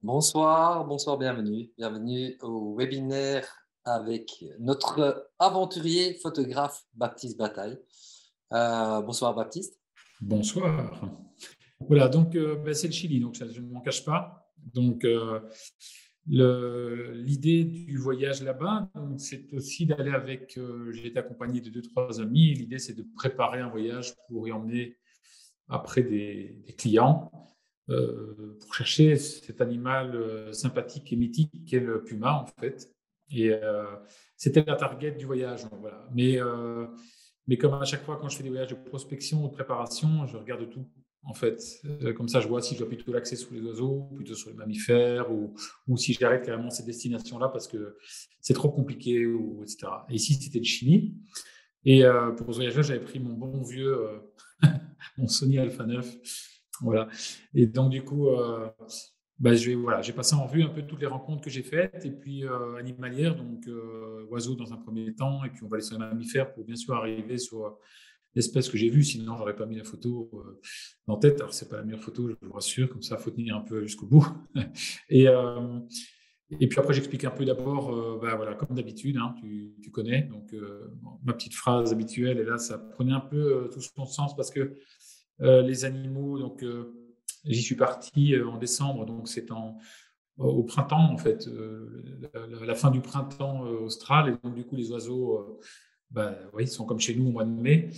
Bonsoir, bonsoir, bienvenue. Bienvenue au webinaire avec notre aventurier photographe Baptiste Bataille. Bonsoir Baptiste. Bonsoir. Voilà, donc c'est le Chili, donc ça, je ne m'en cache pas. Donc l'idée du voyage là-bas, donc, c'est aussi d'aller avec, j'ai été accompagné de deux, trois amis. L'idée, c'est de préparer un voyage pour y emmener après des clients pour chercher cet animal sympathique et mythique qu'est le puma, en fait. Et c'était la target du voyage. Donc, voilà. Mais comme à chaque fois, quand je fais des voyages de prospection ou de préparation, je regarde tout. En fait, comme ça, je vois si je dois plutôt l'axer sur les oiseaux, plutôt sur les mammifères, ou si j'arrête carrément ces destinations-là parce que c'est trop compliqué, etc. Et ici, c'était le Chili. Et pour ce voyage-là, j'avais pris mon bon vieux, mon Sony Alpha 9. Voilà. Et donc, du coup, j'ai passé en revue un peu toutes les rencontres que j'ai faites, et puis animalières, donc oiseaux dans un premier temps, et puis on va aller sur les mammifères pour bien sûr arriver sur l'espèce que j'ai vue, sinon j'aurais pas mis la photo en tête. Alors c'est pas la meilleure photo, je vous rassure, comme ça il faut tenir un peu jusqu'au bout. et, euh, et puis après j'explique un peu d'abord, voilà, comme d'habitude, hein, tu connais, donc ma petite phrase habituelle, et là ça prenait un peu tout son sens parce que les animaux, donc j'y suis parti en décembre, donc c'est au printemps en fait, la fin du printemps austral, et donc du coup les oiseaux, oui, ils sont comme chez nous au mois de mai,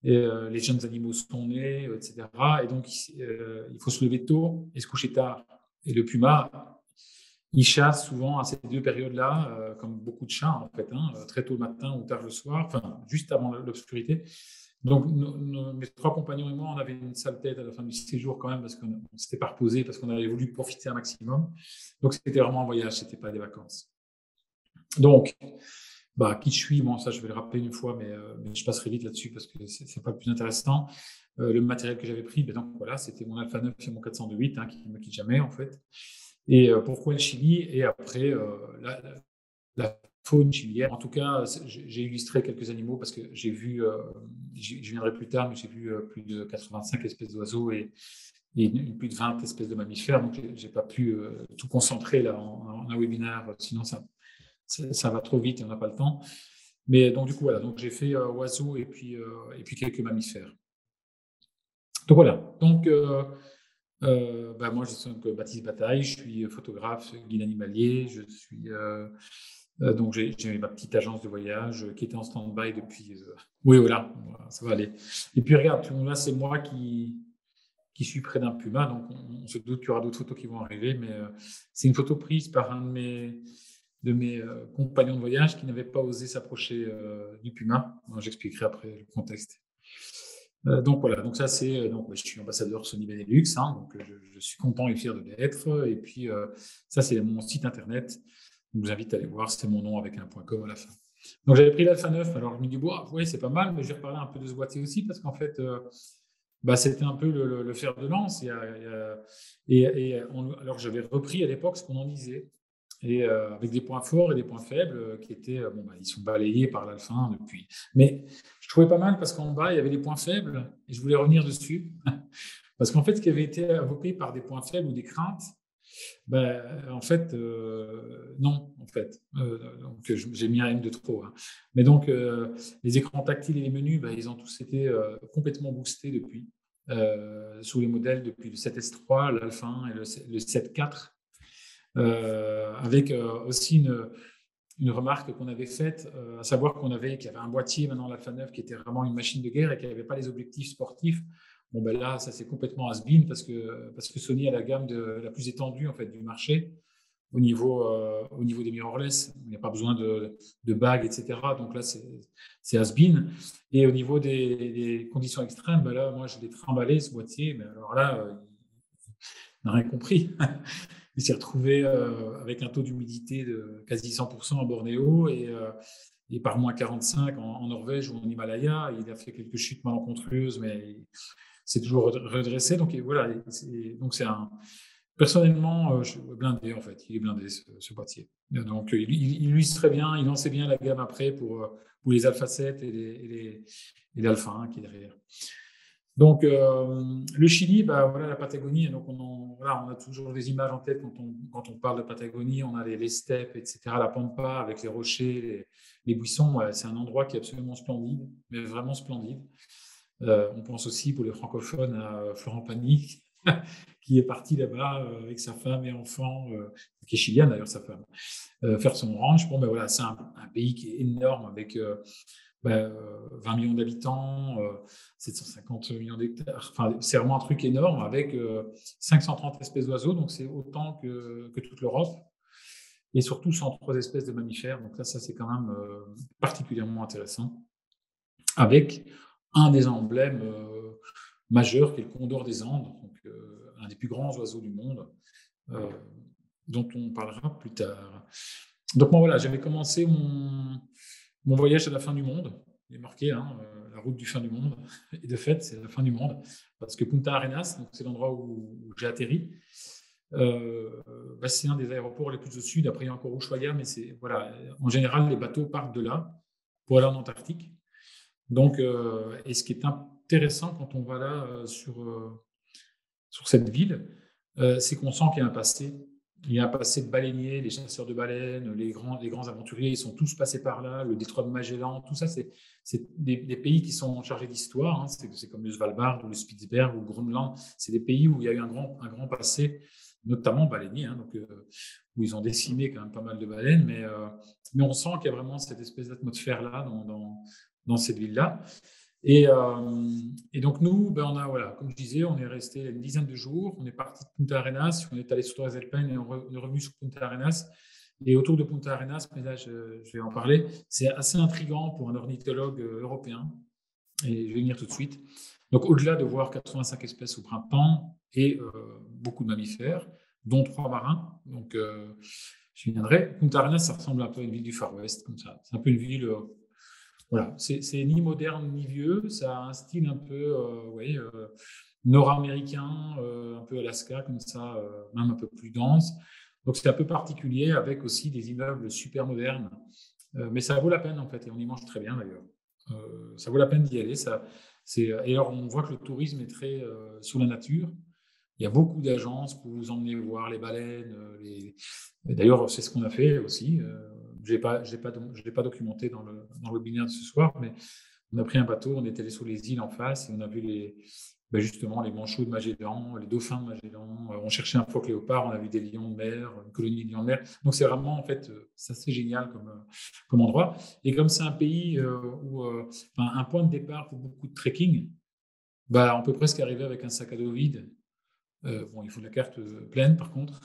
et les jeunes animaux sont nés, etc. Et donc il faut se lever tôt et se coucher tard. Et le puma, il chasse souvent à ces deux périodes-là, comme beaucoup de chats en fait, hein, très tôt le matin ou tard le soir, enfin juste avant l'obscurité. Donc, mes trois compagnons et moi, on avait une sale tête à la fin du séjour quand même, parce qu'on ne s'était pas reposé, parce qu'on avait voulu profiter un maximum. Donc, c'était vraiment un voyage, ce n'était pas des vacances. Donc, qui je suis, bon, ça, je vais le rappeler une fois, mais je passerai vite là-dessus parce que ce n'est pas le plus intéressant. Le matériel que j'avais pris, donc voilà, c'était mon Alpha 9 et mon 408, hein, qui ne me quitte jamais, en fait. Et pourquoi le Chili? Et après, la faune chilienne. En tout cas, j'ai illustré quelques animaux parce que j'ai vu, je viendrai plus tard, mais j'ai vu plus de 85 espèces d'oiseaux et plus de 20 espèces de mammifères. Donc, j'ai pas pu tout concentrer là en un webinaire, sinon ça va trop vite et on n'a pas le temps. Mais donc, du coup, voilà. Donc, j'ai fait oiseaux et puis quelques mammifères. Donc, voilà. Donc, moi, je suis Baptiste Bataille, je suis photographe, guide animalier, je suis donc j'ai ma petite agence de voyage qui était en stand-by depuis. Oui, voilà, ça va aller. Et puis regarde, là c'est moi qui suis près d'un puma, donc on se doute qu'il y aura d'autres photos qui vont arriver, mais c'est une photo prise par un de mes compagnons de voyage qui n'avait pas osé s'approcher du puma. J'expliquerai après le contexte. Donc voilà, donc ça c'est je suis ambassadeur Sony Benelux, hein, donc je suis content et fier de l'être. Et puis ça c'est mon site internet. Je vous invite à aller voir, c'est mon nom avec un .com à la fin. Donc j'avais pris l'Alpha 9, alors je me dis oui c'est pas mal, mais je vais reparler un peu de ce boîtier aussi parce qu'en fait c'était un peu le fer de lance. Alors j'avais repris à l'époque ce qu'on en disait, et avec des points forts et des points faibles qui étaient, ils sont balayés par l'Alpha 1 depuis. Mais je trouvais pas mal parce qu'en bas, il y avait des points faibles et je voulais revenir dessus. Parce qu'en fait, ce qui avait été évoqué par des points faibles ou des craintes, en fait, non, en fait. Donc, j'ai mis un M de trop, hein. Mais donc, les écrans tactiles et les menus, ils ont tous été complètement boostés depuis, sous les modèles depuis le 7S3, l'Alpha 1 et le 7.4. Avec aussi une remarque qu'on avait faite, à savoir qu'il y avait un boîtier maintenant, l'Alpha 9, qui était vraiment une machine de guerre et qui n'avait pas les objectifs sportifs. Bon, là, ça c'est complètement has-been parce que Sony a la gamme la plus étendue en fait, du marché au niveau des mirrorless. Il n'y a pas besoin de bagues, etc. Donc là, c'est has-been. Et au niveau des conditions extrêmes, là, moi, je l'ai trimballé, ce boîtier, mais alors là, il n'a rien compris. Il s'est retrouvé avec un taux d'humidité de quasi 100% à Bornéo et par moins 45 en Norvège ou en Himalaya. Il a fait quelques chutes malencontreuses, mais c'est toujours redressé. Donc voilà, donc c'est personnellement, je suis blindé en fait. Il est blindé ce boîtier. Donc il illustre bien, il lançait bien la gamme après pour les Alpha 7 et les Alpha 1 qui est derrière. Donc, le Chili, voilà, la Patagonie, donc voilà, on a toujours des images en tête quand on parle de Patagonie, on a les steppes, etc., la pampa avec les rochers, les buissons. Ouais, c'est un endroit qui est absolument splendide, mais vraiment splendide. On pense aussi pour les francophones à Florent Pagny, qui est parti là-bas avec sa femme et enfants, qui est chilienne d'ailleurs, sa femme, faire son ranch. Bon, voilà, c'est un pays qui est énorme avec 20 millions d'habitants, 750 millions d'hectares. Enfin, c'est vraiment un truc énorme avec 530 espèces d'oiseaux, donc c'est autant que toute l'Europe. Et surtout 103 espèces de mammifères. Donc là, ça, c'est quand même particulièrement intéressant. Avec un des emblèmes majeurs qui est le condor des Andes, donc un des plus grands oiseaux du monde, dont on parlera plus tard. Donc moi, voilà, j'avais commencé mon voyage à la fin du monde. Il est marqué, la route du fin du monde. Et de fait, c'est la fin du monde. Parce que Punta Arenas, donc c'est l'endroit où j'ai atterri, c'est un des aéroports les plus au sud. Après, il y a encore Ushuaia, mais voilà, en général, les bateaux partent de là pour aller en Antarctique. Donc, et ce qui est intéressant quand on va là sur cette ville, c'est qu'on sent qu'il y a un passé. Il y a un passé de baleiniers, les chasseurs de baleines, les grands aventuriers, ils sont tous passés par là, le détroit de Magellan, tout ça, c'est des pays qui sont chargés d'histoire. C'est comme le Svalbard ou le Spitzberg ou le Groenland. C'est des pays où il y a eu un grand passé, notamment baleinier, donc, où ils ont décimé quand même pas mal de baleines, mais on sent qu'il y a vraiment cette espèce d'atmosphère-là dans cette ville-là. Et donc nous, voilà, comme je disais, on est resté une dizaine de jours. On est parti de Punta Arenas, on est allé sur Torres del Paine et on est revenu sur Punta Arenas. Et autour de Punta Arenas, mais là je vais en parler, c'est assez intriguant pour un ornithologue européen. Et je vais venir tout de suite. Donc au-delà de voir 85 espèces au printemps et beaucoup de mammifères, dont 3 marins. Donc je viendrai. Punta Arenas, ça ressemble un peu à une ville du Far West, comme ça. C'est un peu une ville. Voilà, c'est ni moderne ni vieux, ça a un style un peu nord-américain, un peu Alaska, comme ça, même un peu plus dense. Donc c'est un peu particulier avec aussi des immeubles super modernes. Mais ça vaut la peine en fait, et on y mange très bien d'ailleurs. Ça vaut la peine d'y aller. Et alors on voit que le tourisme est très sur la nature. Il y a beaucoup d'agences pour vous emmener voir les baleines. Et d'ailleurs, c'est ce qu'on a fait aussi. Je ne l'ai pas documenté dans le webinaire de ce soir, mais on a pris un bateau, on est allé sur les îles en face et on a vu justement les manchots de Magellan, les dauphins de Magellan. On cherchait un phoque léopard, on a vu des lions de mer, une colonie de lions de mer. Donc c'est vraiment, en fait, c'est assez génial comme endroit. Et comme c'est un pays où un point de départ pour beaucoup de trekking, on peut presque arriver avec un sac à dos vide. Il faut la carte pleine par contre,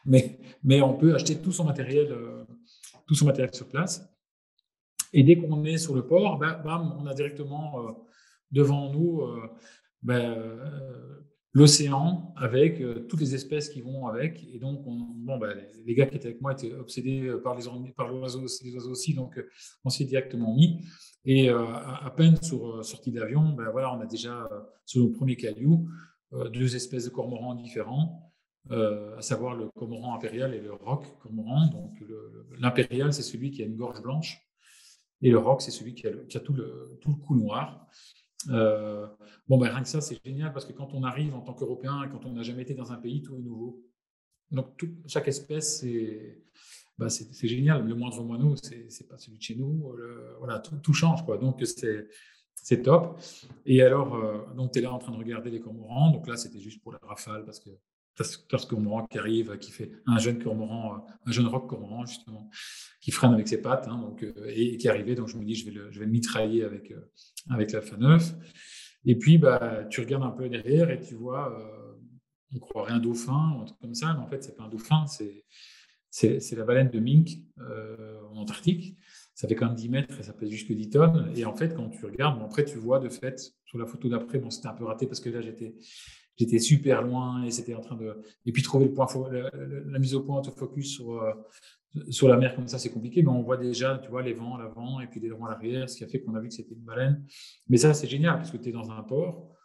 mais on peut acheter tout son matériel sur place. Et dès qu'on est sur le port, on a directement devant nous l'océan avec toutes les espèces qui vont avec. Et donc, les gars qui étaient avec moi étaient obsédés par les oiseaux aussi, donc on s'y est directement mis. Et à peine sorti d'avion, on a déjà sur nos premiers cailloux 2 espèces de cormorans différents, à savoir le cormoran impérial et le roc cormoran. Donc l'impérial, c'est celui qui a une gorge blanche, et le roc, c'est celui qui a tout le cou noir. Rien que ça, c'est génial parce que quand on arrive en tant qu'Européen et quand on n'a jamais été dans un pays, tout est nouveau. Donc chaque espèce, c'est génial. Le moindre moineau, c'est pas celui de chez nous. Voilà, tout change, quoi. Donc c'est top. Et alors, donc tu es là en train de regarder les cormorans. Donc là, c'était juste pour la rafale parce que ce cormoran qui arrive, qui fait un jeune cormoran, un jeune roc cormoran justement, qui freine avec ses pattes, et qui est arrivé. Donc je me dis, je vais le mitrailler avec l'Alpha 9. Et puis tu regardes un peu derrière et tu vois, on croirait un dauphin ou un truc comme ça, mais en fait c'est pas un dauphin, c'est la baleine de Mink en Antarctique. Ça fait quand même 10 mètres et ça pèse jusque 10 tonnes. Et en fait, quand tu regardes, après, tu vois de fait, sur la photo d'après, c'était un peu raté parce que là, j'étais super loin et c'était en train de. Et puis, trouver la mise au point autofocus sur la mer comme ça, c'est compliqué, mais on voit déjà, tu vois, les vents à l'avant et puis des vents à l'arrière, ce qui a fait qu'on a vu que c'était une baleine. Mais ça, c'est génial parce que tu es dans un port,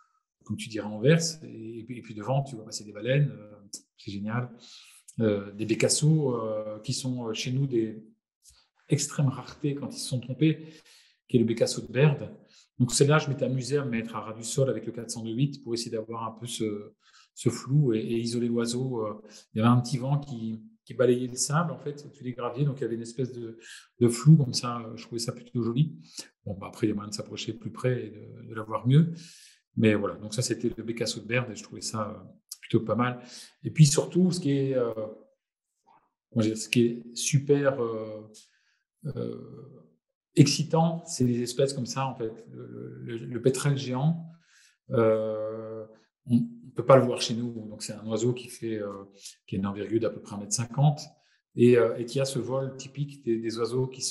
comme tu dirais Anvers, et puis devant, tu vois passer des baleines. C'est génial. Des bécassos qui sont chez nous des extrêmes raretés quand ils se sont trompés. qui est le Bécasseau de Berde. Donc celle-là, je m'étais amusé à me mettre à ras du sol avec le 402.8 pour essayer d'avoir un peu ce flou et isoler l'oiseau. Il y avait un petit vent qui balayait le sable, en fait, au-dessus des graviers, donc il y avait une espèce de flou, comme ça, je trouvais ça plutôt joli. Bon, bah, après, il y a moyen de s'approcher plus près et de l'avoir mieux. Mais voilà, donc ça, c'était le Bécasseau de Berde et je trouvais ça plutôt pas mal. Et puis surtout, ce qui est super excitant, c'est des espèces comme ça, en fait. Le pétrel géant, on ne peut pas le voir chez nous. Donc, c'est un oiseau qui est une envergure d'à peu près 1,50 m et qui a ce vol typique des oiseaux qui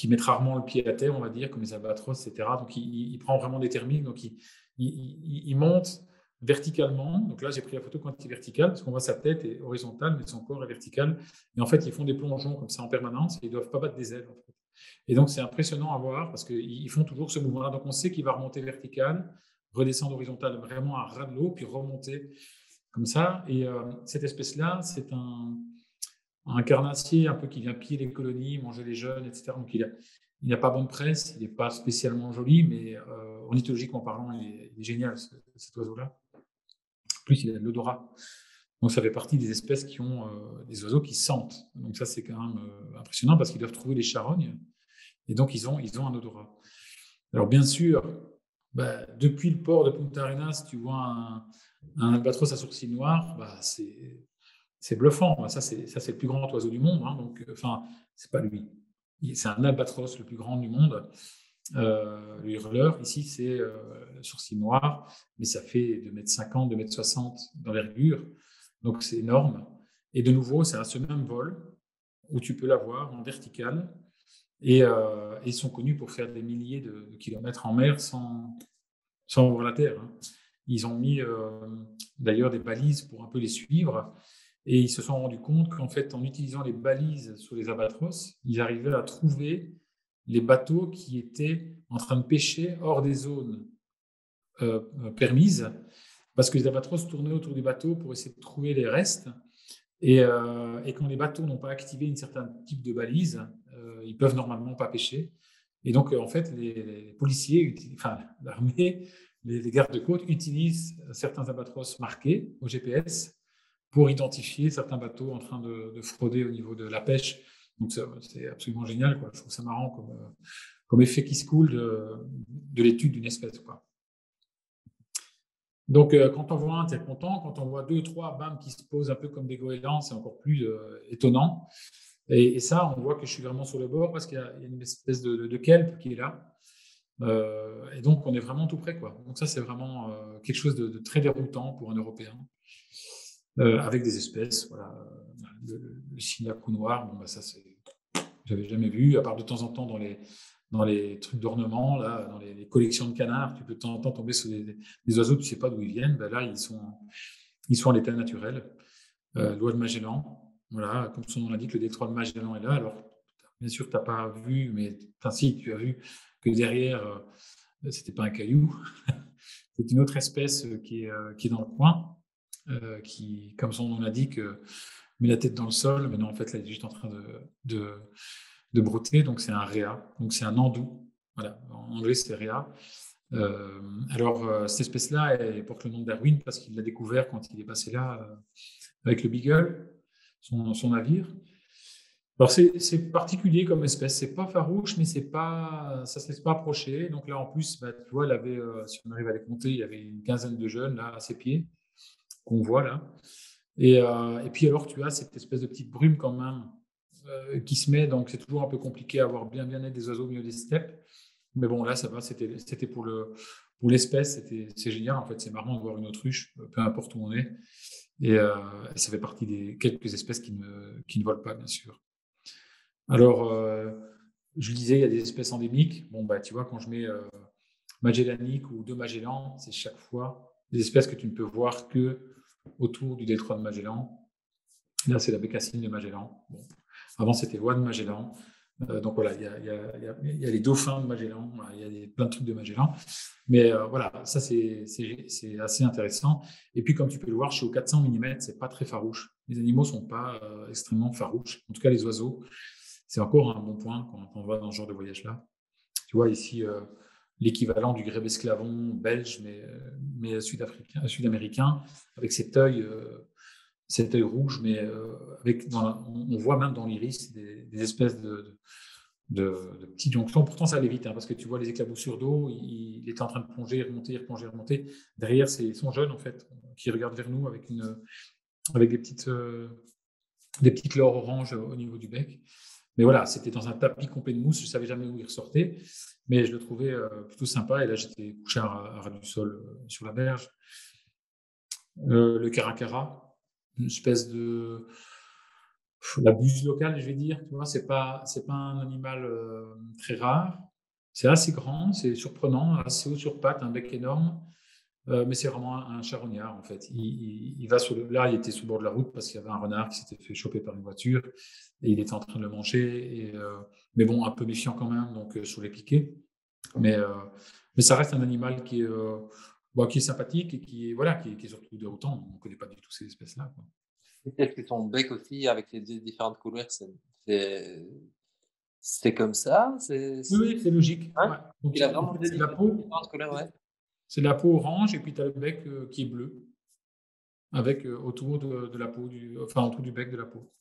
mettent rarement le pied à terre, on va dire, comme les albatros, etc. Donc, il prend vraiment des thermiques. Donc, il monte verticalement. Donc là, j'ai pris la photo quand il est vertical, parce qu'on voit sa tête est horizontale, mais son corps est vertical. Et en fait, ils font des plongeons comme ça en permanence et ils ne doivent pas battre des ailes. En fait. Et donc, c'est impressionnant à voir parce qu'ils font toujours ce mouvement-là. Donc, on sait qu'il va remonter vertical, redescendre horizontal, vraiment à ras de l'eau, puis remonter comme ça. Et cette espèce-là, c'est un carnassier un peu qui vient piller les colonies, manger les jeunes, etc. Donc, il n'a pas bonne presse, il n'est pas spécialement joli, mais ornithologiquement parlant, il est génial, cet oiseau-là. En plus, il a de l'odorat. Donc, ça fait partie des espèces qui ont des oiseaux qui sentent. Donc, ça, c'est quand même impressionnant parce qu'ils doivent trouver les charognes. Et donc, ils ont un odorat. Alors, bien sûr, depuis le port de Punta Arenas, tu vois un albatros à sourcils noirs, c'est bluffant. Ça, c'est le plus grand oiseau du monde. Hein. Donc, c'est pas lui. C'est un albatros le plus grand du monde. Le hurleur, ici, c'est le sourcil noir, mais ça fait 2,50 m, 2,60 m d'envergure. Donc, c'est énorme. Et de nouveau, c'est à ce même vol où tu peux l'avoir en vertical. Et ils sont connus pour faire des milliers de kilomètres en mer sans voir la terre. Hein. Ils ont mis d'ailleurs des balises pour un peu les suivre. Et ils se sont rendus compte qu'en fait, en utilisant les balises sur les albatros, ils arrivaient à trouver les bateaux qui étaient en train de pêcher hors des zones permises, parce que les albatros tournaient autour des bateaux pour essayer de trouver les restes. Et quand les bateaux n'ont pas activé un certain type de balise, ils peuvent normalement pas pêcher. Et donc, en fait, les policiers, l'armée, les gardes-côtes utilisent certains albatros marqués au GPS pour identifier certains bateaux en train de frauder au niveau de la pêche. Donc, c'est absolument génial, quoi. Je trouve ça marrant comme effet qui se coule de l'étude d'une espèce, quoi. Donc, quand on voit un, tu es content. Quand on voit 2, 3, bam, qui se posent un peu comme des goélands, c'est encore plus étonnant. Et ça, on voit que je suis vraiment sur le bord parce qu'il y a une espèce de kelp qui est là. Et donc, on est vraiment tout près, quoi. Donc, ça, c'est vraiment quelque chose de très déroutant pour un Européen. Avec des espèces, voilà. Le signacou noir, bon, ça, j'avais jamais vu, à part de temps en temps dans les trucs d'ornement, là, dans les collections de canards, tu peux de temps en temps tomber sur des oiseaux, tu ne sais pas d'où ils viennent. Là, ils sont en état naturel. L'oie de Magellan, voilà, comme son nom l'indique, le détroit de Magellan est là. Alors, bien sûr, tu n'as pas vu, mais si, tu as vu que derrière, c'était pas un caillou, c'est une autre espèce qui est dans le coin, qui, comme son nom l'indique, met la tête dans le sol, mais non, en fait, là, elle est juste en train de brouter, donc c'est un réa, donc c'est un andou. Voilà, en anglais, c'est réa. Cette espèce-là, elle porte le nom de Darwin parce qu'il l'a découvert quand il est passé là avec le Beagle, son navire. Alors, c'est particulier comme espèce. C'est pas farouche, mais ça se laisse pas approcher. Donc là, en plus, tu vois, elle avait, si on arrive à les compter, il y avait une quinzaine de jeunes là à ses pieds qu'on voit là. Et puis alors, tu as cette espèce de petite brume quand même qui se met. Donc, c'est toujours un peu compliqué à voir bien être des oiseaux au milieu des steppes. Mais bon, là, ça va. C'était pour l'espèce. C'est génial. En fait, c'est marrant de voir une autruche, peu importe où on est. Et ça fait partie des quelques espèces qui ne volent pas, bien sûr. Alors, je disais, il y a des espèces endémiques. Bon, tu vois, quand je mets Magellanique ou de Magellan, c'est chaque fois des espèces que tu ne peux voir que autour du détroit de Magellan. Là, c'est la bécassine de Magellan. Bon. Avant, c'était l'oie de Magellan. Donc voilà, il y a les dauphins de Magellan, il y a plein de trucs de Magellan. Mais voilà, ça, c'est assez intéressant. Et puis, comme tu peux le voir, je suis au 400 mm, c'est pas très farouche. Les animaux ne sont pas extrêmement farouches. En tout cas, les oiseaux, c'est encore un bon point quand on va dans ce genre de voyage-là. Tu vois, ici, l'équivalent du grèbe esclavon belge, mais sud-américain, avec cet œil rouge, mais on voit même dans l'iris des espèces de petites jonctions. Pourtant, ça allait vite, hein, parce que tu vois les éclaboussures d'eau, il était en train de plonger, remonter, replonger, remonter. Derrière, ils sont jeunes, en fait, qui regardent vers nous avec des petites lores oranges au niveau du bec. Mais voilà, c'était dans un tapis complet de mousse. Je ne savais jamais où il ressortait, mais je le trouvais plutôt sympa. Et là, j'étais couché à ras du sol sur la berge. Le caracara, une espèce de la buse locale, je vais dire. Tu vois, c'est pas un animal très rare. C'est assez grand, c'est surprenant, assez haut sur pattes, un bec énorme. Mais c'est vraiment un charognard, en fait. Il va là, il était sur le bord de la route parce qu'il y avait un renard qui s'était fait choper par une voiture et il était en train de le manger. Mais bon, un peu méfiant quand même, donc sur les piquets. Mais ça reste un animal qui est sympathique et qui est surtout déroutant. On ne connaît pas du tout ces espèces-là, quoi. Peut-être que ton bec aussi, avec les différentes couleurs, c'est c'est comme ça? Oui, c'est logique. Ouais? Ouais. Donc, Il a en vraiment fait, des différentes couleurs, ouais. c'est la peau orange et puis tu as le bec qui est bleu avec autour de la peau, enfin autour du bec de la peau.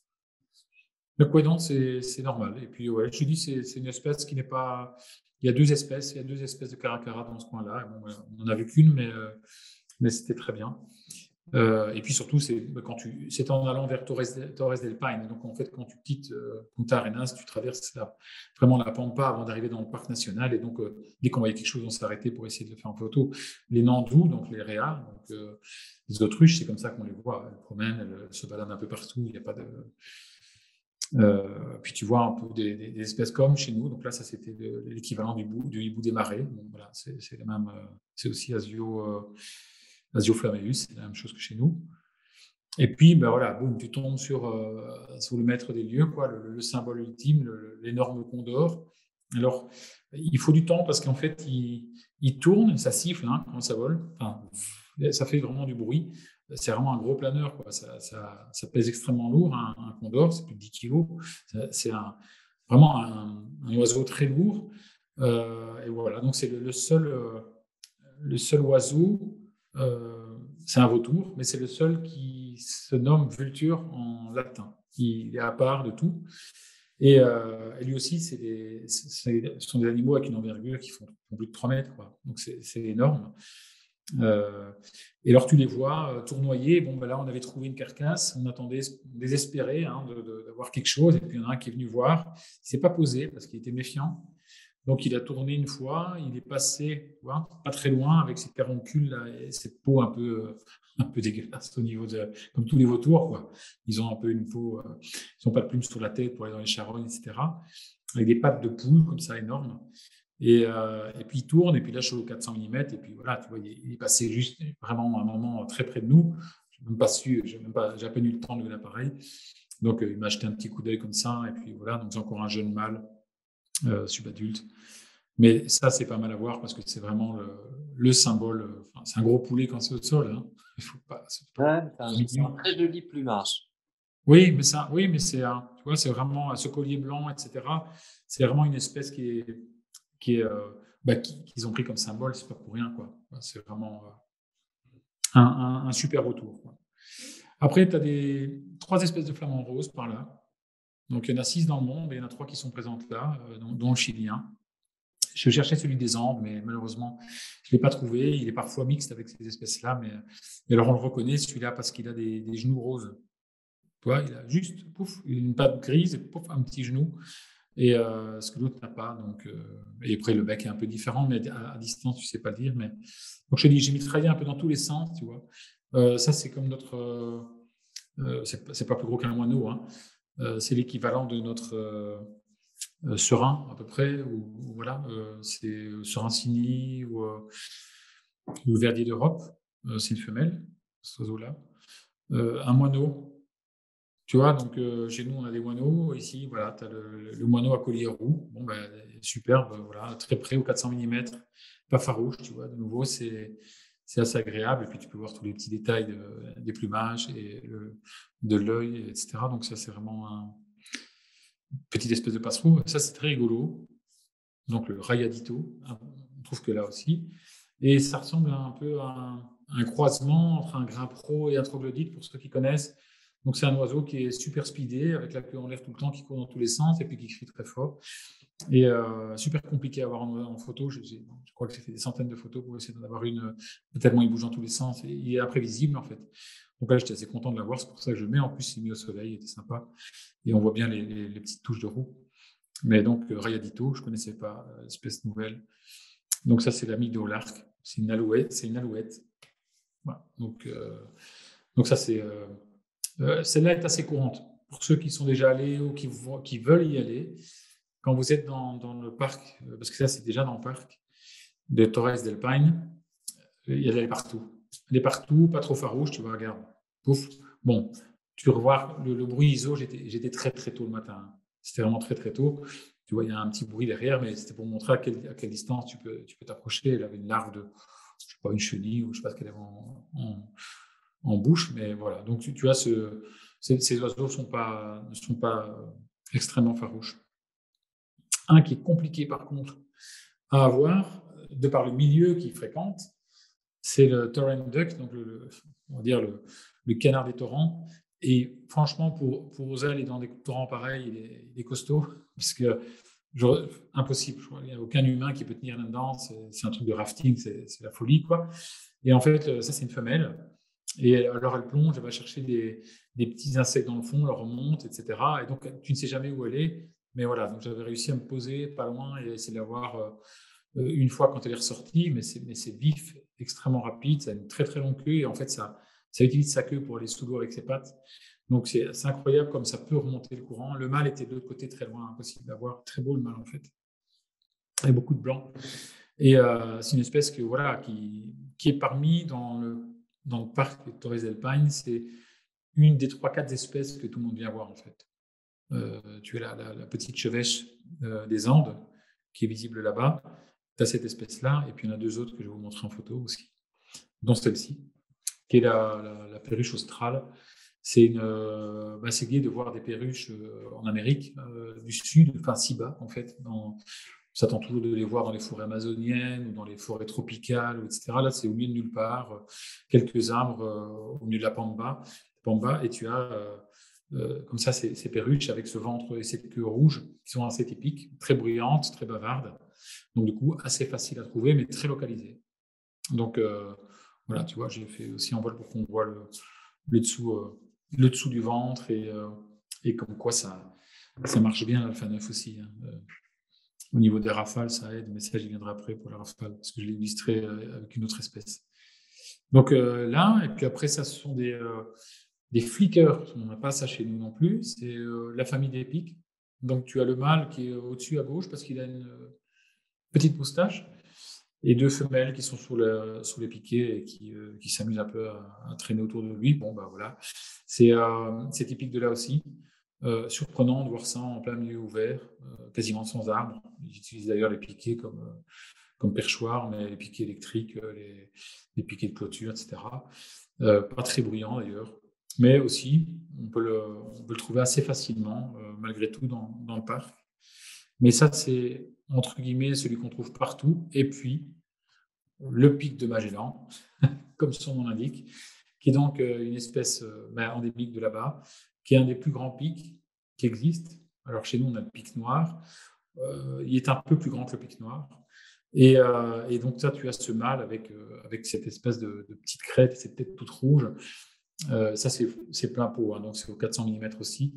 Donc, ouais, non, c'est normal. Et puis, ouais, je te dis, c'est une espèce qui n'est pas. Il y a deux espèces de caracara dans ce coin-là. Bon, on n'en a vu qu'une, mais c'était très bien. Et puis surtout, c'est en allant vers Torres del Paine. Donc, en fait, quand tu quittes Punta Arenas, tu traverses vraiment la Pampa avant d'arriver dans le parc national. Et donc, dès qu'on voyait quelque chose, on s'arrêtait pour essayer de le faire en photo. Les nandous, donc les réas, donc les autruches, c'est comme ça qu'on les voit. Elles promènent, elles se baladent un peu partout. Il n'y a pas de. Puis tu vois un peu des espèces comme chez nous. Donc là, ça c'était l'équivalent du hibou des marais. Bon, voilà, c'est la même. C'est aussi Asio flammeus, c'est la même chose que chez nous. Et puis, ben voilà, boum, tu tombes sur le maître des lieux, quoi, le symbole ultime, l'énorme condor. Alors, il faut du temps parce qu'en fait, il tourne, ça siffle hein, quand ça vole. Enfin, ça fait vraiment du bruit. C'est vraiment un gros planeur, quoi. Ça pèse extrêmement lourd, un condor, c'est plus de 10 kilos. C'est vraiment un oiseau très lourd. Et voilà, donc c'est le seul oiseau, c'est un vautour, mais c'est le seul qui se nomme vulture en latin. Il est à part de tout. Et lui aussi, ce sont des animaux avec une envergure qui font plus de 3 mètres, quoi. Donc c'est énorme. Et alors tu les vois tournoyer. Bon, ben là, on avait trouvé une carcasse. On attendait désespéré hein, d'avoir quelque chose. Et puis il y en a un qui est venu voir. Il ne s'est pas posé parce qu'il était méfiant. Donc, il a tourné une fois, il est passé, tu vois, pas très loin avec ses caroncules là, et cette peau un peu dégueulasse au niveau comme tous les vautours, quoi. Ils ont un peu une peau, ils n'ont pas de plumes sur la tête pour aller dans les charognes, etc. Avec des pattes de poule comme ça énormes. Et puis il tourne, et puis là je suis au 400 mm, et puis voilà, tu vois, il est passé juste vraiment un moment très près de nous. Je n'ai même pas su, j'ai à peine eu le temps de l'appareil. Donc il m'a jeté un petit coup d'œil comme ça, et puis voilà, donc c'est encore un jeune mâle subadulte. Mais ça, c'est pas mal à voir parce que c'est vraiment le symbole. Enfin, c'est un gros poulet quand c'est au sol. Hein. Il faut pas. Ouais, c'est un très joli plumage. Oui, mais tu vois, c'est vraiment ce collier blanc, etc. C'est vraiment une espèce qu'ils ont pris comme symbole. C'est pas pour rien, quoi. C'est vraiment un super retour. Quoi. Après, tu as 3 espèces de flamants roses par là. Donc, il y en a 6 dans le monde, et il y en a 3 qui sont présentes là, dont le chilien. Je cherchais celui des Andes, mais malheureusement, je ne l'ai pas trouvé. Il est parfois mixte avec ces espèces-là, mais alors on le reconnaît, celui-là, parce qu'il a des genoux roses. Tu vois, il a juste pouf, une patte grise et pouf, un petit genou, et ce que l'autre n'a pas. Donc, et après, le bec est un peu différent, mais à distance, tu ne sais pas le dire. Mais... Donc, je te dis, j'ai mitraillé un peu dans tous les sens, tu vois. Ça, c'est comme notre. C'est pas plus gros qu'un moineau, hein. C'est l'équivalent de notre. Serein à peu près, ou voilà, c'est Serein Cygni ou le Verdier d'Europe, c'est une femelle, cet oiseau-là. Un moineau, tu vois, donc chez nous on a des moineaux, ici voilà, tu as le moineau à collier roux, bon ben superbe, voilà, très près au 400 mm, pas farouche, tu vois, de nouveau c'est assez agréable, et puis tu peux voir tous les petits détails des plumages et de l'œil, etc. Donc ça c'est vraiment petite espèce de passereau. Ça, c'est très rigolo. Donc, le rayadito, on trouve que là aussi. Et ça ressemble un peu à un croisement entre un grimpero et un troglodyte, pour ceux qui connaissent. Donc, c'est un oiseau qui est super speedé, avec la queue en l'air tout le temps, qui court dans tous les sens et puis qui crie très fort. Et super compliqué à avoir en photo. Je crois que j'ai fait des centaines de photos pour essayer d'en avoir une, tellement il bouge dans tous les sens. Et il est imprévisible, en fait. Donc là, j'étais assez content de l'avoir. C'est pour ça que je le mets. En plus, il est mis au soleil, il était sympa. Et on voit bien les petites touches de roue. Mais donc, Rayadito, je ne connaissais pas, espèce nouvelle. Donc ça, c'est l'ami de l'arc. C'est une alouette. Voilà. Donc ça, celle-là est assez courante. Pour ceux qui sont déjà allés ou qui veulent y aller, quand vous êtes dans le parc, parce que ça, c'est déjà dans le parc de Torres del Paine, elle est partout. Elle est partout, pas trop farouche, tu vois, regarde. Pouf. Bon, tu revois le bruit ISO, j'étais très très tôt le matin. C'était vraiment très très tôt. Tu vois, il y a un petit bruit derrière, mais c'était pour montrer à quelle distance tu peux t'approcher. Elle avait une larve de, je sais pas, une chenille ou je sais pas ce qu'elle avait en bouche, mais voilà. Donc tu as ces oiseaux ne sont pas extrêmement farouches. Un qui est compliqué par contre à avoir, de par le milieu qu'il fréquente, c'est le torrent duck, donc on va dire le canard des torrents. Et franchement, pour oser aller dans des torrents pareils, il est costaud, parce que impossible. Il n'y a aucun humain qui peut tenir là-dedans. C'est un truc de rafting, c'est la folie, quoi. Et en fait, ça, c'est une femelle. Et alors, elle plonge, elle va chercher des petits insectes dans le fond, elle remonte, etc. Et donc, tu ne sais jamais où elle est. Mais voilà, donc j'avais réussi à me poser pas loin et essayer de la voir une fois quand elle est ressortie. Mais c'est vif, extrêmement rapide, ça a une très très longue queue. Et en fait, ça utilise sa queue pour aller sous l'eau avec ses pattes. Donc, c'est incroyable comme ça peut remonter le courant. Le mâle était de l'autre côté, très loin, impossible d'avoir. Très beau le mâle, en fait. Avec beaucoup de blanc. Et c'est une espèce qui est parmi dans le parc de Torres del Paine. C'est une des 3-4 espèces que tout le monde vient voir, en fait. Tu as la petite chevêche des Andes, qui est visible là-bas. Tu as cette espèce-là, et puis il y en a 2 autres que je vais vous montrer en photo aussi, dont celle-ci, qui est la perruche australe. C'est gai de voir des perruches en Amérique du Sud, enfin si bas en fait. On s'attend toujours de les voir dans les forêts amazoniennes ou dans les forêts tropicales, etc. Là, c'est au milieu de nulle part, quelques arbres au milieu de la pampa, et tu as comme ça ces perruches avec ce ventre et cette queue rouge qui sont assez typiques, très bruyantes, très bavardes. Donc du coup, assez facile à trouver, mais très localisées. Donc voilà, tu vois, j'ai fait aussi en vol pour qu'on voit le dessous du ventre et comme quoi ça marche bien l'Alpha 9 aussi. Hein. Au niveau des rafales, ça aide, mais ça, j'y viendrai après pour la rafale, parce que je l'ai illustré avec une autre espèce. Donc là, et puis après, ça, ce sont des flickers. On n'a pas ça chez nous non plus. C'est la famille des pics. Donc tu as le mâle qui est au-dessus à gauche parce qu'il a une petite moustache et 2 femelles qui sont sous les piquets et qui s'amusent un peu à traîner autour de lui. Bon, bah voilà. C'est typique de là aussi. Surprenant de voir ça en plein milieu ouvert, quasiment sans arbre. Ils utilisent d'ailleurs les piquets comme perchoir, mais les piquets électriques, les piquets de clôture, etc. Pas très bruyant d'ailleurs. Mais aussi, on peut le trouver assez facilement, malgré tout, dans le parc. Mais ça, c'est, entre guillemets, celui qu'on trouve partout. Et puis, le pic de Magellan, comme son nom l'indique, qui est donc une espèce endémique de là-bas, qui est un des plus grands pics qui existent. Alors, chez nous, on a le pic noir. Il est un peu plus grand que le pic noir. Et donc, ça, tu as ce mâle avec cette espèce de petite crête, cette tête toute rouge. Ça, c'est plein pot, hein, donc c'est au 400 mm aussi.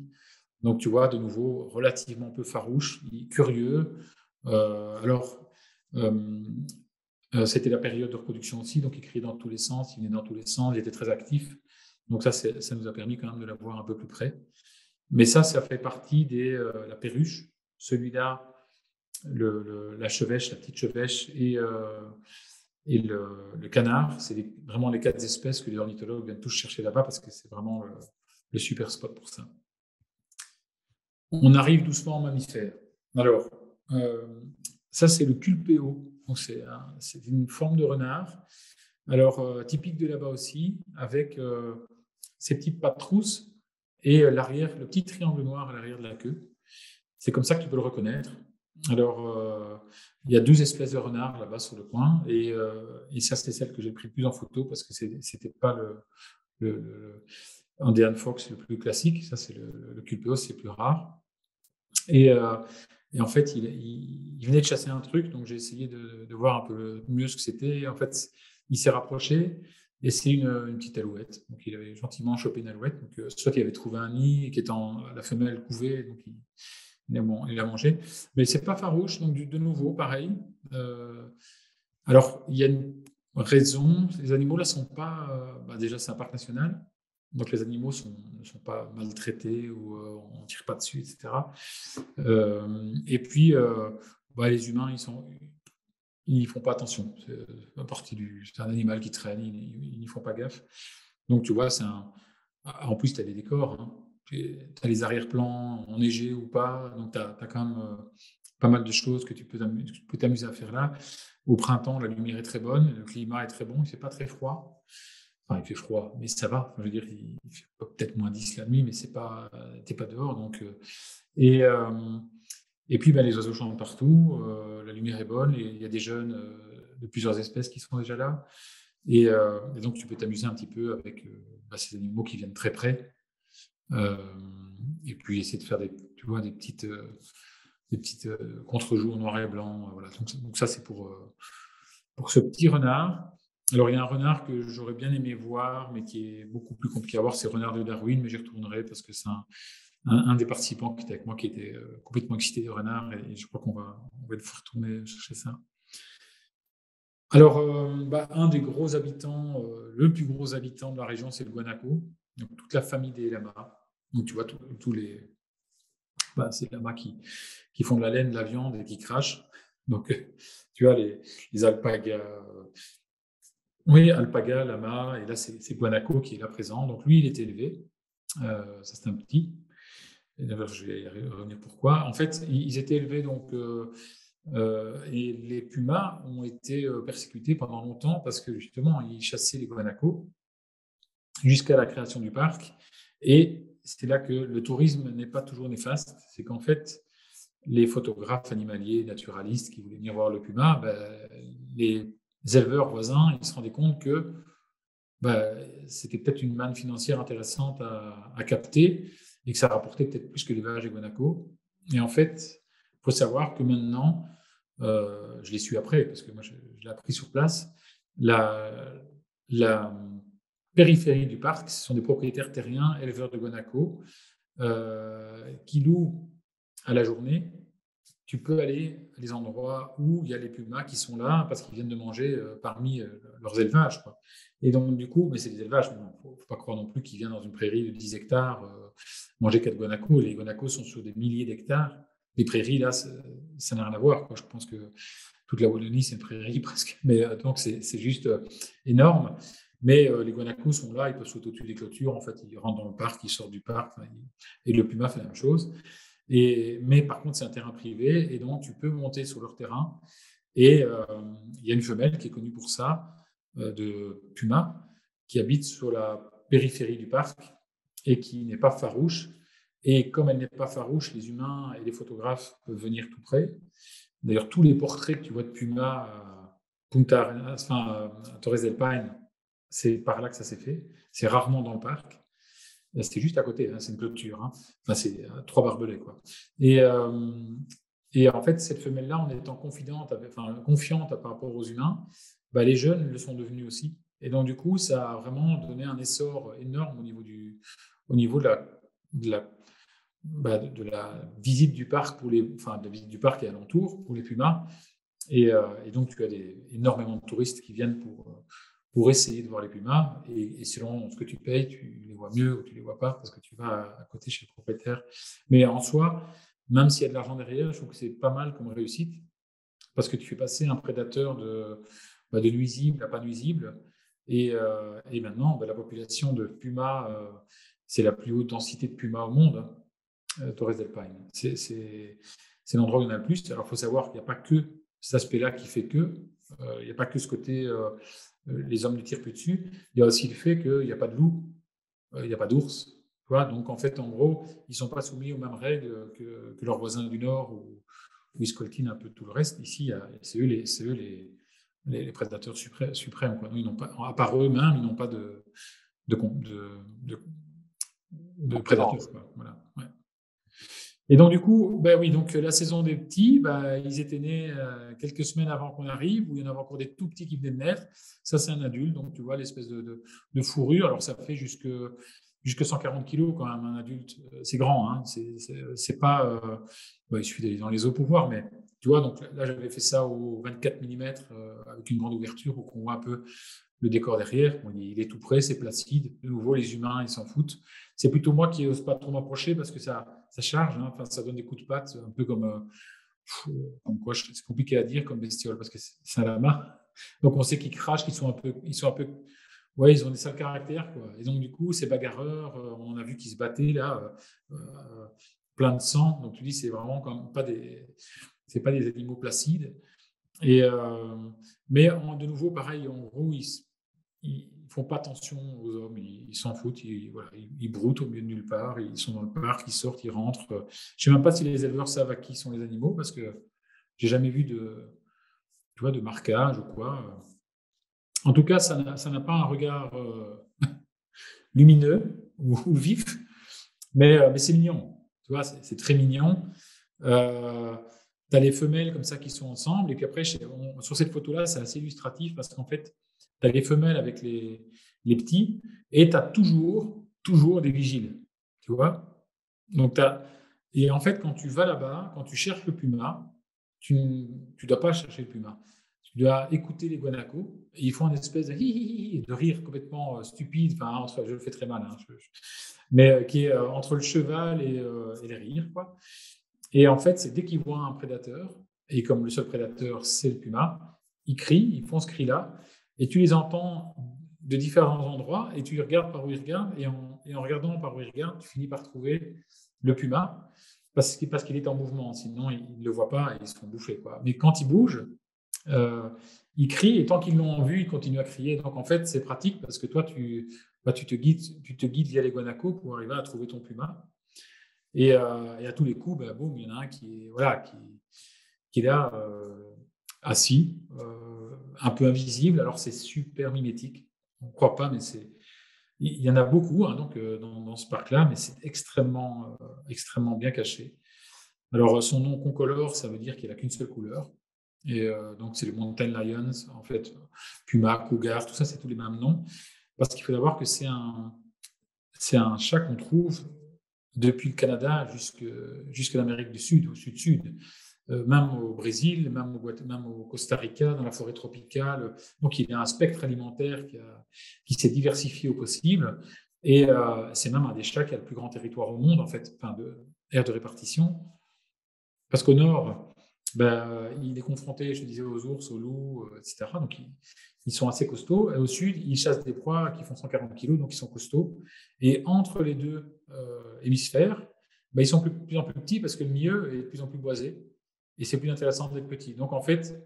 Donc, tu vois, de nouveau, relativement peu farouche, curieux. C'était la période de reproduction aussi, donc il criait dans tous les sens, il venait dans tous les sens, il était très actif. Donc ça nous a permis quand même de la voir un peu plus près. Mais ça fait partie la perruche. Celui-là, la chevêche, la petite chevêche et le canard, c'est vraiment les 4 espèces que les ornithologues viennent tous chercher là-bas parce que c'est vraiment le super spot pour ça. On arrive doucement en mammifères. Alors, ça, c'est le culpéo. Donc, c'est une forme de renard. Alors, typique de là-bas aussi, avec ces petites pattes trousses et le petit triangle noir à l'arrière de la queue. C'est comme ça que tu peux le reconnaître. Alors, il y a 2 espèces de renards là-bas sur le coin et ça, c'est celle que j'ai pris le plus en photo parce que c'était pas le Andean Fox le plus classique. Ça, c'est le Culpeos, c'est plus rare. Et, euh, et en fait, il venait de chasser un truc, donc j'ai essayé de voir un peu mieux ce que c'était. En fait, il s'est rapproché et c'est une petite alouette. Donc, il avait gentiment chopé une alouette. Donc, soit il avait trouvé un nid qui était la femelle couvée, donc il a mangé. Mais c'est pas farouche, donc de nouveau, pareil. Euh, alors, il y a une raison. Les animaux là sont pas. Déjà, c'est un parc national. Donc les animaux ne sont pas maltraités ou on ne tire pas dessus, etc. Et puis, les humains, ils n'y font pas attention. C'est un animal qui traîne, ils n'y font pas gaffe. Donc tu vois, en plus, tu as des décors, hein. Tu as les arrière-plans enneigés ou pas. Donc tu as quand même pas mal de choses que tu peux t'amuser à faire là. Au printemps, la lumière est très bonne, le climat est très bon, il ne fait pas très froid. Enfin, il fait froid, mais ça va. Enfin, je veux dire, il fait peut-être -10 la nuit, mais t'es pas dehors. Donc, et, euh, et puis, les oiseaux chantent partout, la lumière est bonne, et il y a des jeunes de plusieurs espèces qui sont déjà là. Et donc, tu peux t'amuser un petit peu avec ces animaux qui viennent très près. Euh, et puis, essayer de faire tu vois, des petites contre-jours noir et blanc. Voilà. Donc ça, c'est pour ce petit renard. Alors, il y a un renard que j'aurais bien aimé voir, mais qui est beaucoup plus compliqué à voir, c'est le renard de Darwin, mais j'y retournerai parce que c'est un des participants qui était avec moi qui était complètement excité de renard et je crois on va devoir retourner chercher ça. Alors, un des gros habitants, le plus gros habitant de la région, c'est le guanaco, donc toute la famille des lamas. Donc, tu vois, c'est les lamas qui font de la laine, de la viande et qui crachent. Donc, tu as les alpagas. Oui, alpaga, lama, et là, c'est guanaco qui est là présent. Donc, lui, il est élevé. Ça, c'est un petit. Et d'ailleurs, je vais y revenir pourquoi. En fait, ils étaient élevés, donc, et les pumas ont été persécutés pendant longtemps parce que, justement, ils chassaient les guanacos jusqu'à la création du parc. Et c'est là que le tourisme n'est pas toujours néfaste. C'est qu'en fait, les photographes animaliers, naturalistes qui voulaient venir voir le puma, les éleveurs voisins, ils se rendaient compte que c'était peut-être une manne financière intéressante à capter et que ça rapportait peut-être plus que l'élevage et guanaco. Et en fait, il faut savoir que maintenant, je l'ai su après, parce que moi je l'ai appris sur place, la périphérie du parc, ce sont des propriétaires terriens, éleveurs de guanaco, qui louent à la journée. Tu peux aller à des endroits où il y a les pumas qui sont là parce qu'ils viennent de manger parmi leurs élevages, quoi. Et donc, du coup, mais c'est des élevages, il ne faut pas croire non plus qu'ils viennent dans une prairie de 10 hectares manger 4 guanacos. Les guanacos sont sur des milliers d'hectares. Les prairies, là, ça n'a rien à voir, quoi. Je pense que toute la Wallonie, c'est une prairie presque. Mais donc, c'est juste énorme. Mais les guanacos sont là, ils peuvent sauter au-dessus des clôtures. En fait, ils rentrent dans le parc, ils sortent du parc. Et le puma fait la même chose. Mais par contre, c'est un terrain privé et donc tu peux monter sur leur terrain. Et il y a une femelle qui est connue pour ça, de puma, qui habite sur la périphérie du parc et qui n'est pas farouche. Et comme elle n'est pas farouche, les humains et les photographes peuvent venir tout près. D'ailleurs, tous les portraits que tu vois de puma à Punta Arenas, à Torres del Paine, c'est par là que ça s'est fait. C'est rarement dans le parc. C'était juste à côté, hein, c'est une clôture. Hein. Enfin, c'est 3 barbelés, quoi. Et, et en fait, cette femelle-là, en étant confiante par rapport aux humains, les jeunes le sont devenus aussi. Et donc, du coup, ça a vraiment donné un essor énorme au niveau de la visite du parc de la visite du parc et alentour pour les pumas. Et donc, tu as énormément de touristes qui viennent pour essayer de voir les pumas. Et selon ce que tu payes, tu les vois mieux ou tu les vois pas parce que tu vas à côté chez le propriétaire. Mais en soi, même s'il y a de l'argent derrière, je trouve que c'est pas mal comme réussite parce que tu fais passer un prédateur de nuisible à pas nuisible. Et maintenant, la population de pumas, c'est la plus haute densité de pumas au monde, Torres del Paine. C'est l'endroit où il y en a le plus. Alors, il faut savoir qu'il n'y a pas que cet aspect-là qui fait que. Il n'y a pas que ce côté, les hommes ne tirent plus dessus. Il y a aussi le fait qu'il n'y a pas de loup, il n'y a pas d'ours. Tu vois, donc, en fait, en gros, ils ne sont pas soumis aux mêmes règles que leurs voisins du Nord où ils scoltinent un peu tout le reste. Ici, c'est eux les prédateurs suprêmes, quoi. Nous, ils n'ont pas, à part eux-mêmes, ils n'ont pas de, de, de prédateurs, Concurrence. quoi. Voilà. Ouais. Et donc, du coup, ben oui, donc la saison des petits, ben, ils étaient nés quelques semaines avant qu'on arrive, où il y en avait encore des tout petits qui venaient de naître. Ça, c'est un adulte, donc tu vois l'espèce de fourrure. Alors, ça fait jusque 140 kilos quand même, un adulte. C'est grand, hein. C'est pas. Ben, il suffit d'aller dans les eaux pour voir, mais tu vois, donc là, j'avais fait ça au 24 mm avec une grande ouverture pour qu'on voit un peu le décor derrière. Bon, il est tout près, c'est placide. De nouveau, les humains, ils s'en foutent. C'est plutôt moi qui n'ose pas trop m'approcher parce que ça charge, hein. Enfin, ça donne des coups de patte, un peu comme quoi, c'est compliqué à dire comme bestiole parce que c'est un lama. Donc on sait qu'ils crachent, qu'ils sont un peu, ouais, ils ont des sales caractères, quoi. Et donc du coup, ces bagarreurs, on en a vu qui se battaient là, plein de sang. Donc tu dis, c'est vraiment comme c'est pas des animaux placides. Et mais de nouveau, pareil, en gros, ils font pas attention aux hommes, ils s'en foutent, voilà, ils broutent au milieu de nulle part, ils sont dans le parc, ils sortent, ils rentrent. Je sais même pas si les éleveurs savent à qui sont les animaux parce que j'ai jamais vu tu vois, de marquage ou quoi. En tout cas, ça n'a pas un regard lumineux ou vif, mais c'est mignon. Tu vois, c'est très mignon. Tu as les femelles comme ça qui sont ensemble. Et puis après, sur cette photo-là, c'est assez illustratif parce qu'en fait, tu as les femelles avec les petits et tu as toujours des vigiles. Tu vois. Donc, et en fait, quand tu vas là-bas, quand tu cherches le puma, tu ne dois pas chercher le puma. Tu dois écouter les guanacos. Et ils font une espèce de rire complètement stupide. Enfin, je le fais très mal, hein, mais qui est entre le cheval et les rires, quoi. Et en fait, c'est dès qu'ils voient un prédateur, et comme le seul prédateur, c'est le puma, ils crient, ils font ce cri-là, et tu les entends de différents endroits, et tu regardes par où ils regardent, et en regardant par où ils regardent, tu finis par trouver le puma, parce qu'il est en mouvement, sinon ils ne le voient pas et ils se font bouffer, quoi. Mais quand il bouge, euh, ils crient, et tant qu'ils l'ont vu, ils continuent à crier. Donc en fait, c'est pratique, parce que toi, tu te guides via les guanacos pour arriver à trouver ton puma. Et à tous les coups, boum, il y en a un qui est là, assis, un peu invisible. Alors c'est super mimétique. On ne croit pas, mais il y en a beaucoup, hein, donc, dans ce parc-là, mais c'est extrêmement bien caché. Alors son nom concolore, ça veut dire qu'il n'a qu'une seule couleur. Et donc c'est le Mountain Lions, en fait, Puma, Cougar, tout ça, c'est tous les mêmes noms. Parce qu'il faut savoir que c'est un chat qu'on trouve depuis le Canada jusqu'à l'Amérique du Sud, au sud-sud, même au Brésil, même au Costa Rica, dans la forêt tropicale. Donc, il y a un spectre alimentaire qui s'est diversifié au possible. Et c'est même un des chats qui a le plus grand territoire au monde, en fait, enfin, aire de répartition. Parce qu'au nord, il est confronté, je te disais, aux ours, aux loups, etc. Donc, ils sont assez costauds. Et au sud, ils chassent des proies qui font 140 kilos, donc ils sont costauds. Et entre les deux hémisphères, ils sont de plus en plus petits parce que le milieu est de plus en plus boisé. Et c'est plus intéressant d'être petit. Donc, en fait,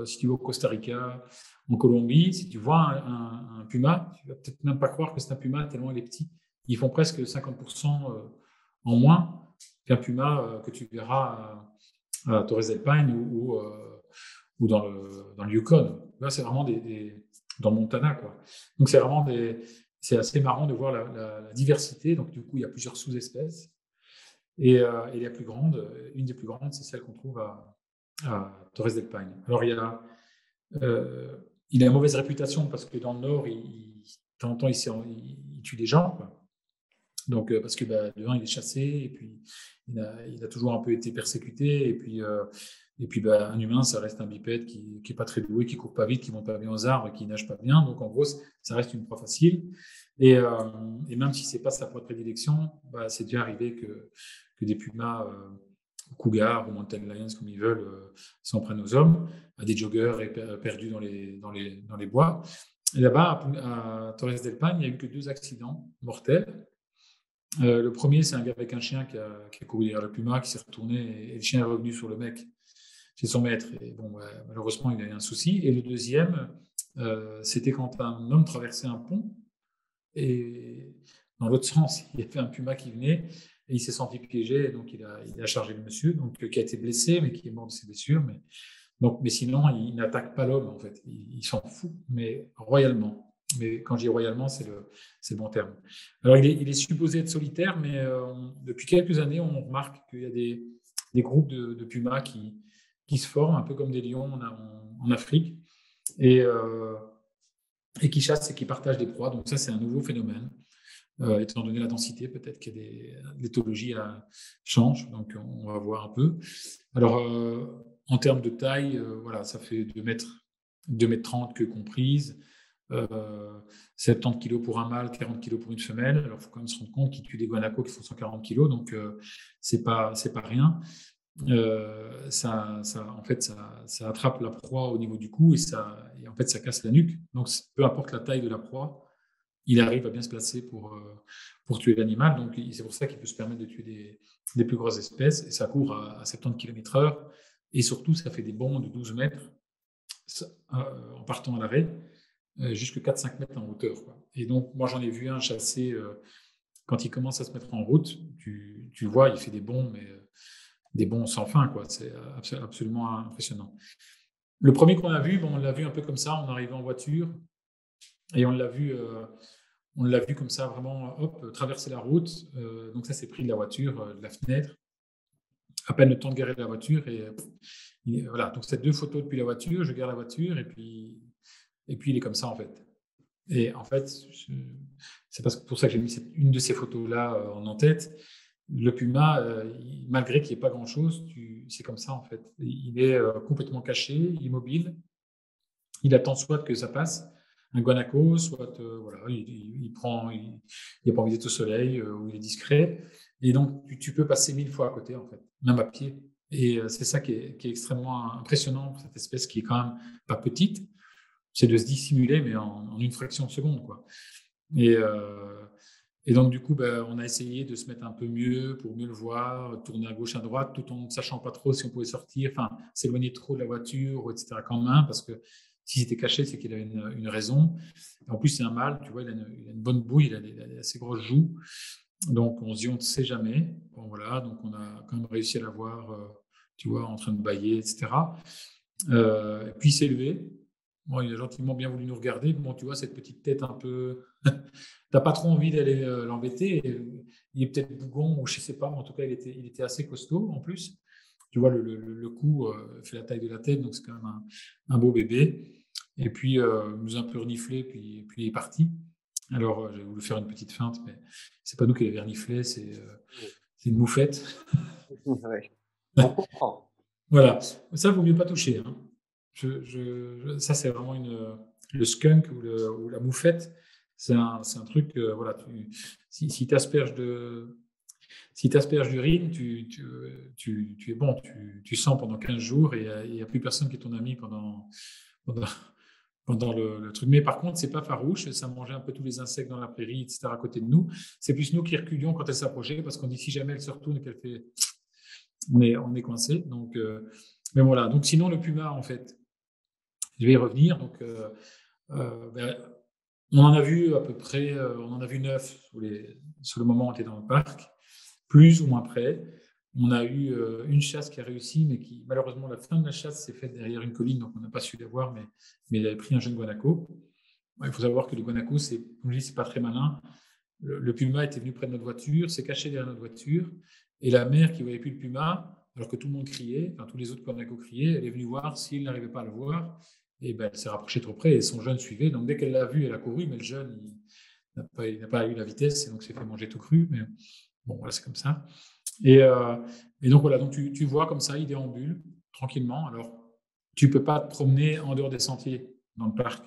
si tu vas au Costa Rica, en Colombie, si tu vois un puma, tu vas peut-être même pas croire que c'est un puma tellement il est petit. Ils font presque 50% en moins qu'un puma que tu verras à Torres del Paine ou dans le Yukon. Là, c'est vraiment dans le Montana, quoi. Donc, c'est assez marrant de voir la diversité. Donc, du coup, il y a plusieurs sous-espèces. Et la plus grande, une des plus grandes, c'est celle qu'on trouve à Torres del Paine. Alors, il a une mauvaise réputation parce que dans le Nord, de temps en temps, il tue des gens, quoi. Donc, parce que de un, il est chassé, et puis il a toujours un peu été persécuté, et puis un humain, ça reste un bipède qui est pas très doué, qui court pas vite, qui monte pas bien aux arbres, qui nage pas bien. Donc, en gros, ça reste une proie facile. Et même si c'est pas sa proie de prédilection, c'est déjà arrivé que des pumas, cougars ou mountain lions, comme ils veulent, s'en prennent aux hommes, à des joggers perdus dans les bois. Et là-bas, à Torres del Paine, il n'y a eu que 2 accidents mortels. Le premier, c'est un gars avec un chien qui a couru derrière le puma, qui s'est retourné, et le chien est revenu sur le mec, chez son maître. Et bon, malheureusement, il a eu un souci. Et le deuxième, c'était quand un homme traversait un pont. Et dans l'autre sens, il y avait un puma qui venait et il s'est senti piégé, et donc il a chargé le monsieur, donc, qui a été blessé, mais qui est mort de ses blessures. Mais sinon, il n'attaque pas l'homme, en fait. Il s'en fout, mais royalement. Mais quand je dis royalement, c'est le bon terme. Alors, il est supposé être solitaire, mais depuis quelques années, on remarque qu'il y a des groupes de pumas qui se forment, un peu comme des lions en Afrique, et, et qui chassent et qui partagent des proies. Donc ça, c'est un nouveau phénomène. Étant donné la densité, peut-être que l'éthologie change, donc on va voir un peu. Alors, en termes de taille, voilà, ça fait 2 mètres 30 queue comprise, 70 kg pour un mâle, 40 kg pour une femelle. Alors, il faut quand même se rendre compte qu'ils tuent des guanacos qui font 140 kg, donc c'est pas rien. En fait, ça attrape la proie au niveau du cou et en fait, ça casse la nuque. Donc, peu importe la taille de la proie, il arrive à bien se placer pour tuer l'animal. Donc, c'est pour ça qu'il peut se permettre de tuer des plus grosses espèces. Et ça court à 70 km/h. Et surtout, ça fait des bonds de 12 mètres en partant à l'arrêt, jusqu'à 4-5 mètres en hauteur, quoi. Et donc, moi, j'en ai vu un chasser. Quand il commence à se mettre en route, tu vois, il fait des bonds, mais des bonds sans fin, quoi. C'est absolument impressionnant. Le premier qu'on a vu, on l'a vu un peu comme ça. On arrivait en voiture et on l'a vu comme ça, vraiment, hop, traverser la route. Donc ça, c'est pris de la voiture, de la fenêtre. À peine le temps de garer la voiture. Et voilà, donc c'est 2 photos depuis la voiture. Je gare la voiture et puis il est comme ça, en fait. Et en fait, c'est pour ça que j'ai mis une de ces photos-là en tête. Le puma, malgré qu'il n'y ait pas grand-chose, c'est comme ça, en fait. Il est complètement caché, immobile. Il attend soit que ça passe, un guanaco, soit voilà, il n'a pas envie d'être au soleil, ou il est discret. Et donc, tu peux passer 1000 fois à côté, en fait, même à pied. Et c'est ça qui est extrêmement impressionnant pour cette espèce qui est quand même pas petite. C'est de se dissimuler, mais en une fraction de seconde, quoi. Et donc, du coup, on a essayé de se mettre un peu mieux pour mieux le voir, tourner à gauche, à droite, tout en ne sachant pas trop si on pouvait sortir, enfin, s'éloigner trop de la voiture, etc., quand même, parce que s'il était caché, c'est qu'il avait une raison. En plus, c'est un mâle, tu vois, il a une bonne bouille, il a des assez grosses joues. Donc, on se dit, on ne sait jamais. Bon, voilà, donc on a quand même réussi à la voir, tu vois, en train de bâiller, etc. Et puis, il s'est levé. Bon, il a gentiment bien voulu nous regarder. Bon, tu vois, cette petite tête un peu. T'as pas trop envie d'aller l'embêter. Il est peut-être bougon ou je sais pas, mais en tout cas, il était assez costaud en plus. Tu vois, le cou fait la taille de la tête, donc c'est quand même un beau bébé. Et puis, il nous a un peu reniflé, puis il est parti. Alors, j'ai voulu faire une petite feinte, mais c'est pas nous qui l'avons reniflé, c'est une moufette. Ouais. On comprend. Voilà, ça, vaut mieux pas toucher, hein. Ça, c'est vraiment le skunk ou la moufette. C'est un truc, voilà, si tu asperges d'urine, tu es bon, tu sens pendant 15 jours et il n'y a plus personne qui est ton ami pendant, pendant le truc. Mais par contre, c'est pas farouche, ça mangeait un peu tous les insectes dans la prairie, etc. à côté de nous. C'est plus nous qui reculions quand elle s'approchait parce qu'on dit si jamais elle se retourne et qu'elle fait. On est coincé. Donc, mais voilà. Donc, sinon, le puma, en fait, je vais y revenir. Donc, on en a vu à peu près, on en a vu 9 sur le moment où on était dans le parc, plus ou moins près. On a eu une chasse qui a réussi, mais qui, malheureusement, la fin de la chasse s'est faite derrière une colline, donc on n'a pas su la voir, mais il avait pris un jeune guanaco. Il faut savoir que le guanaco, comme je dis, c'est pas très malin. Le puma était venu près de notre voiture, s'est caché derrière notre voiture, et la mère qui voyait plus le puma, alors que tout le monde criait, enfin tous les autres guanacos criaient, elle est venue voir s'il n'arrivait pas à le voir, et elle s'est rapprochée trop près, et son jeune suivait. Donc dès qu'elle l'a vu, elle a couru, mais le jeune, il n'a pas eu la vitesse, et donc s'est fait manger tout cru. Mais bon, voilà, c'est comme ça. Et donc voilà, donc tu vois comme ça, il déambule tranquillement. Alors, tu peux pas te promener en dehors des sentiers dans le parc.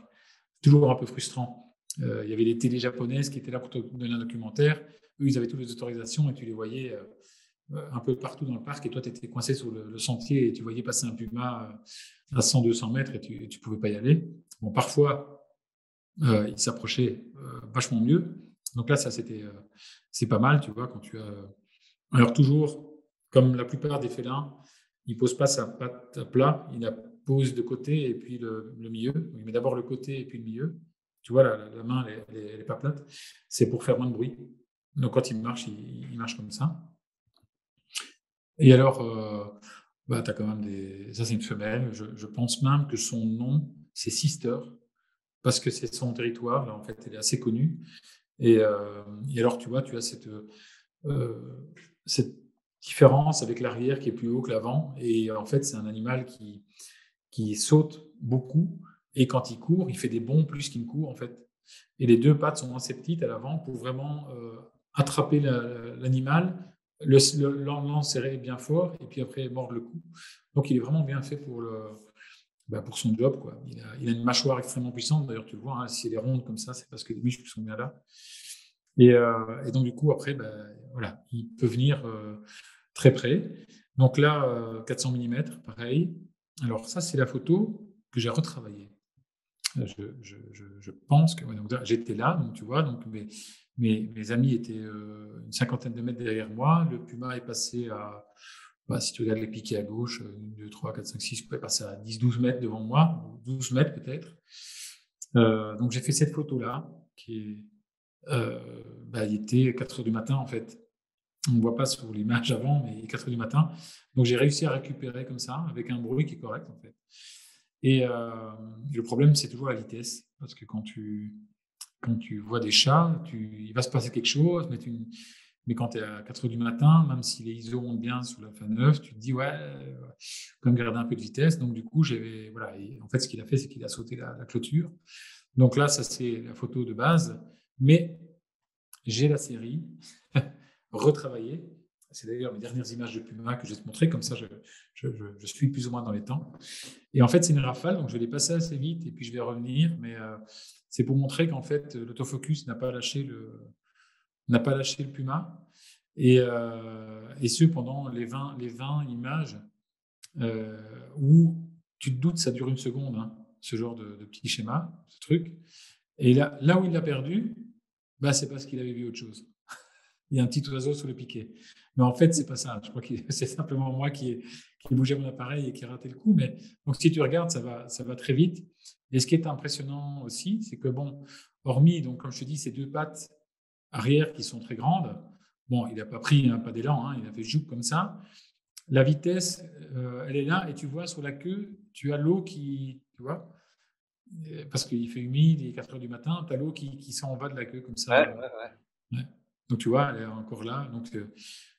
Toujours un peu frustrant. Il y avait des télés japonaises qui étaient là pour te donner un documentaire. Eux, ils avaient toutes les autorisations et tu les voyais un peu partout dans le parc. Et toi, tu étais coincé sur le sentier et tu voyais passer un puma à 100-200 mètres et tu pouvais pas y aller. Bon, parfois, il s'approchait vachement mieux. Donc là, ça, c'est pas mal, tu vois, quand tu as. Alors toujours, comme la plupart des félins, il ne pose pas sa patte à plat, il la pose de côté et puis le milieu. Il met d'abord le côté et puis le milieu. Tu vois, la main, elle est pas plate. C'est pour faire moins de bruit. Donc quand il marche, il marche comme ça. Et alors, bah, tu as quand même des ça, c'est une femelle. Je pense même que son nom, c'est Sister, parce que c'est son territoire. Là, en fait, elle est assez connue. Et alors, tu vois, tu as cette différence avec l'arrière qui est plus haut que l'avant. Et en fait, c'est un animal qui saute beaucoup. Et quand il court, il fait des bonds plus qu'il ne court, en fait. Et les deux pattes sont assez petites à l'avant pour vraiment attraper l'animal, l'enserrer bien fort et puis après mordre le cou. Donc, il est vraiment bien fait pour son job, quoi. Il a une mâchoire extrêmement puissante. D'ailleurs, tu le vois, hein, si elle est ronde comme ça, c'est parce que les muscles sont bien là. Et donc, du coup, après, voilà, il peut venir très près. Donc là, 400 mm, pareil. Alors ça, c'est la photo que j'ai retravaillée. Je pense que ouais, donc j'étais là, donc tu vois, donc mes amis étaient une cinquantaine de mètres derrière moi. Le puma est passé à, si tu regardes les piquets à gauche, 1, 2, 3, 4, 5, 6, il pouvait passer à 10-12 mètres devant moi, 12 mètres peut-être. Donc j'ai fait cette photo-là, il était 4 heures du matin en fait. On ne voit pas sur l'image avant, mais il est 4 heures du matin. Donc j'ai réussi à récupérer comme ça, avec un bruit qui est correct en fait. Et le problème, c'est toujours la vitesse. Parce que quand tu vois des chats, il va se passer quelque chose, mais quand tu es à 4 heures du matin, même si les ISO montent bien sur l'Alpha 9, tu te dis, ouais, quand même garder un peu de vitesse. Donc, du coup, voilà. Et en fait, ce qu'il a fait, c'est qu'il a sauté la clôture. Donc là, ça, c'est la photo de base. Mais j'ai la série retravaillée. C'est d'ailleurs mes dernières images de Puma que je vais te montrer. Comme ça, je suis plus ou moins dans les temps. Et en fait, c'est une rafale, donc je vais les passer assez vite et puis je vais revenir. Mais c'est pour montrer qu'en fait, l'autofocus n'a pas lâché le Puma. Et ce, pendant les 20 images où tu te doutes, ça dure une seconde, hein, ce genre de petit schéma, ce truc. Et là où il l'a perdu, c'est parce qu'il avait vu autre chose. Il y a un petit oiseau sur le piquet. Mais en fait, c'est pas ça. Je crois que c'est simplement moi qui bougeait mon appareil et qui a raté le coup. Mais donc, si tu regardes, ça va très vite. Et ce qui est impressionnant aussi, c'est que bon, hormis, donc, comme je te dis, ces deux pattes arrière qui sont très grandes, bon, il n'a pas pris un pas d'élan, hein, il a fait joup comme ça. La vitesse, elle est là, et tu vois sur la queue, tu as l'eau tu vois, parce qu'il fait humide, il est 4 heures du matin, tu as l'eau qui s'en va de la queue comme Ouais, ça. ouais, ouais. Ouais. Donc tu vois, elle est encore là. Donc,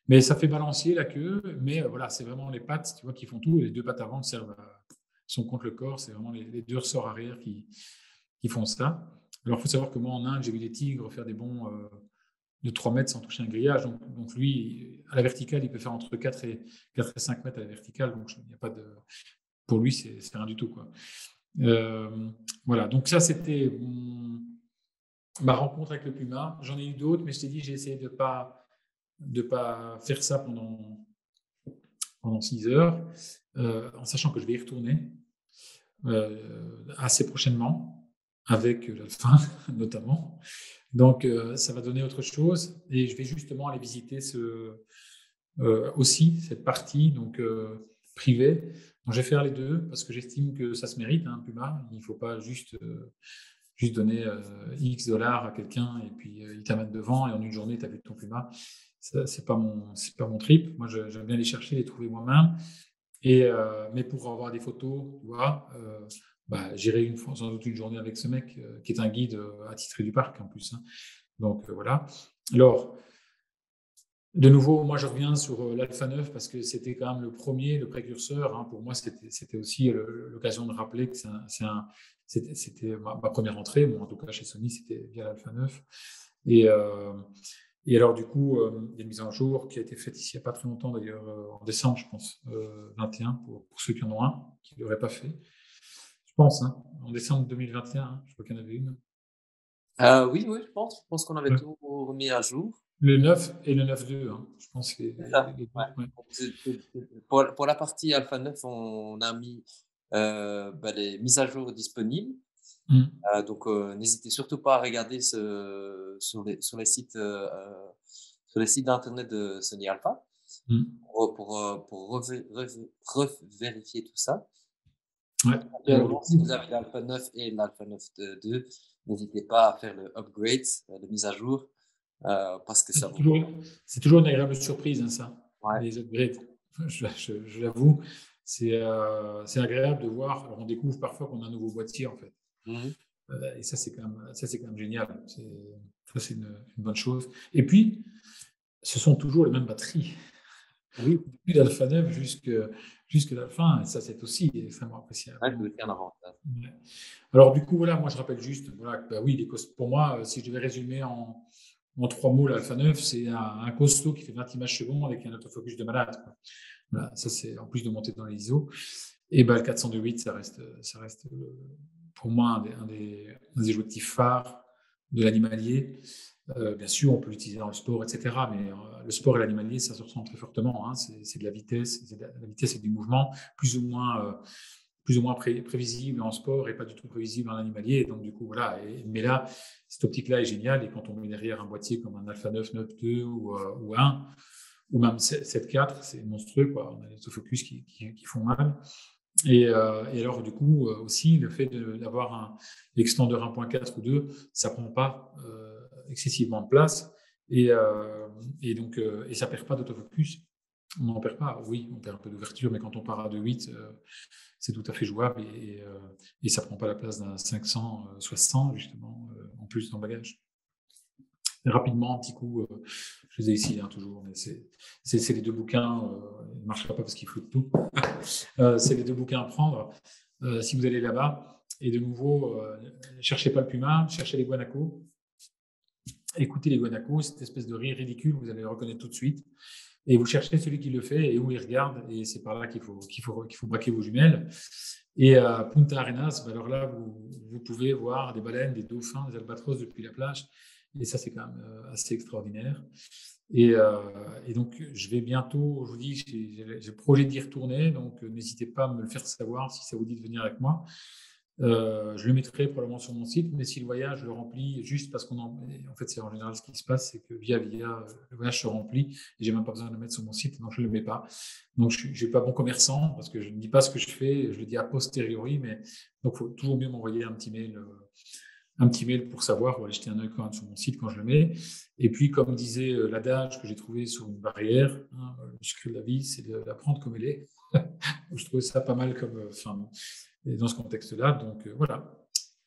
mais ça fait balancier la queue, mais voilà, c'est vraiment les pattes, tu vois, qui font tout. Les deux pattes avant sont contre le corps, c'est vraiment les deux ressorts arrière qui font ça. Alors, il faut savoir que moi, en Inde, j'ai vu des tigres faire des bonds de 3 mètres sans toucher un grillage. Donc lui, à la verticale, il peut faire entre 4 et 5 mètres à la verticale. Donc, il n'y a pas de... Pour lui, c'est rien du tout, quoi. Voilà, donc ça, c'était ma rencontre avec le puma. J'en ai eu d'autres, mais je t'ai dit, j'ai essayé de pas faire ça pendant 6 heures, en sachant que je vais y retourner assez prochainement, avec la fin notamment. Donc, ça va donner autre chose. Et je vais justement aller visiter aussi cette partie donc, privée. Donc, je vais faire les deux parce que j'estime que ça se mérite, hein, Puma. Il ne faut pas juste donner X dollars à quelqu'un et puis il t'amène devant et en une journée, tu as vu ton Puma. C'est pas mon trip. Moi, j'aime bien les chercher, les trouver moi-même. Mais pour avoir des photos, tu vois, j'irai sans doute une journée avec ce mec qui est un guide attitré du parc en plus, hein. Donc voilà. Alors, de nouveau, moi je reviens sur l'Alpha 9 parce que c'était quand même le premier, le précurseur, hein. Pour moi, c'était aussi l'occasion de rappeler que c'était ma première entrée. Bon, en tout cas, chez Sony, c'était via l'Alpha 9. Et alors, du coup, il y a une mise en jour qui a été faite ici il n'y a pas très longtemps, d'ailleurs, en décembre, je pense, 21, pour ceux qui en ont un, qui ne l'auraient pas fait. Je pense, hein, en décembre 2021, hein, je crois qu'il y en avait une. Oui, oui, je pense. Je pense qu'on avait Ouais. tout remis à jour. Le 9 et le 9.2, hein, je pense que C'est ça, les ouais. deux, ouais. Donc pour la partie Alpha 9, on a mis, les mises à jour disponibles. Mm. N'hésitez surtout pas à regarder sur les sites d'internet de Sony Alpha Mm. pour revérifier tout ça. Ouais. Alors, du Actuellement, si coup, vous avez l'Alpha 9 et l'Alpha 9 2, n'hésitez pas à faire le upgrade, de mise à jour, parce que ça C'est vaut. toujours, c'est toujours une agréable surprise, hein, ça, Ouais. les upgrades. Je l'avoue, c'est agréable de voir. Alors, on découvre parfois qu'on a un nouveau boîtier, en fait. Mmh. Et ça, c'est quand même génial. Ça, c'est une bonne chose. Et puis, ce sont toujours les mêmes batteries. Oui, Depuis l'Alpha 9 jusque la fin. Et ça, c'est aussi extrêmement appréciable. ouais, c'est Donc, aussi un avantage. ouais. Alors, du coup, voilà, moi, je rappelle juste, voilà, que, bah oui, pour moi, si je devais résumer en 3 mots, l'Alpha 9, c'est un costaud qui fait 20 images secondes avec un autofocus de malade, quoi. Voilà, ça, c'est en plus de monter dans les ISO. Et bah, le 402.8, ça reste pour moi un des objectifs phares de l'animalier. Bien sûr, on peut l'utiliser dans le sport, etc. Mais le sport et l'animalier, ça se ressemble très fortement, hein. C'est de la vitesse, la vitesse et du mouvement, plus ou moins prévisible en sport et pas du tout prévisible en animalier. Et donc, du coup, voilà. Mais là, cette optique-là est géniale. Et quand on met derrière un boîtier comme un Alpha 9, Note 2 ou 1, ou même 7.4, c'est monstrueux, quoi. On a des autofocus qui font mal. Et alors, du coup, aussi, le fait d'avoir un extendeur 1.4 ou 2, ça prend pas excessivement de place. Et donc, et ça perd pas d'autofocus. On n'en perd pas. Oui, on perd un peu d'ouverture, mais quand on part à 2.8, c'est tout à fait jouable et ça prend pas la place d'un 560, justement, en plus dans le bagage. Et rapidement, un petit coup, je les ai ici, hein, toujours, mais c'est les deux bouquins, il ne marchera pas parce qu'il floute tout. C'est les deux bouquins à prendre si vous allez là-bas. Et de nouveau, cherchez pas le puma, cherchez les guanacos. Écoutez les guanacos, cette espèce de rire ridicule, vous allez le reconnaître tout de suite. Et vous cherchez celui qui le fait et où il regarde. Et c'est par là qu'il faut braquer vos jumelles. Et à Punta Arenas, alors là, vous pouvez voir des baleines, des dauphins, des albatros depuis la plage. Et ça, c'est quand même assez extraordinaire. Et donc, je vais bientôt, je vous dis, j'ai le projet d'y retourner. Donc, n'hésitez pas à me le faire savoir si ça vous dit de venir avec moi. Je le mettrai probablement sur mon site, mais si le voyage le remplit juste parce en fait, c'est en général ce qui se passe, c'est que via, le voyage se remplit et j'ai même pas besoin de le mettre sur mon site, donc je le mets pas. Donc, je suis pas bon commerçant parce que je ne dis pas ce que je fais, je le dis a posteriori, mais donc, faut toujours mieux m'envoyer un petit mail pour savoir, ou aller jeter un œil quand même sur mon site quand je le mets. Et puis, comme disait l'adage que j'ai trouvé sur une barrière, hein, le secret de la vie, c'est de la prendre comme elle est. Je trouvais ça pas mal comme dans ce contexte-là. Donc voilà,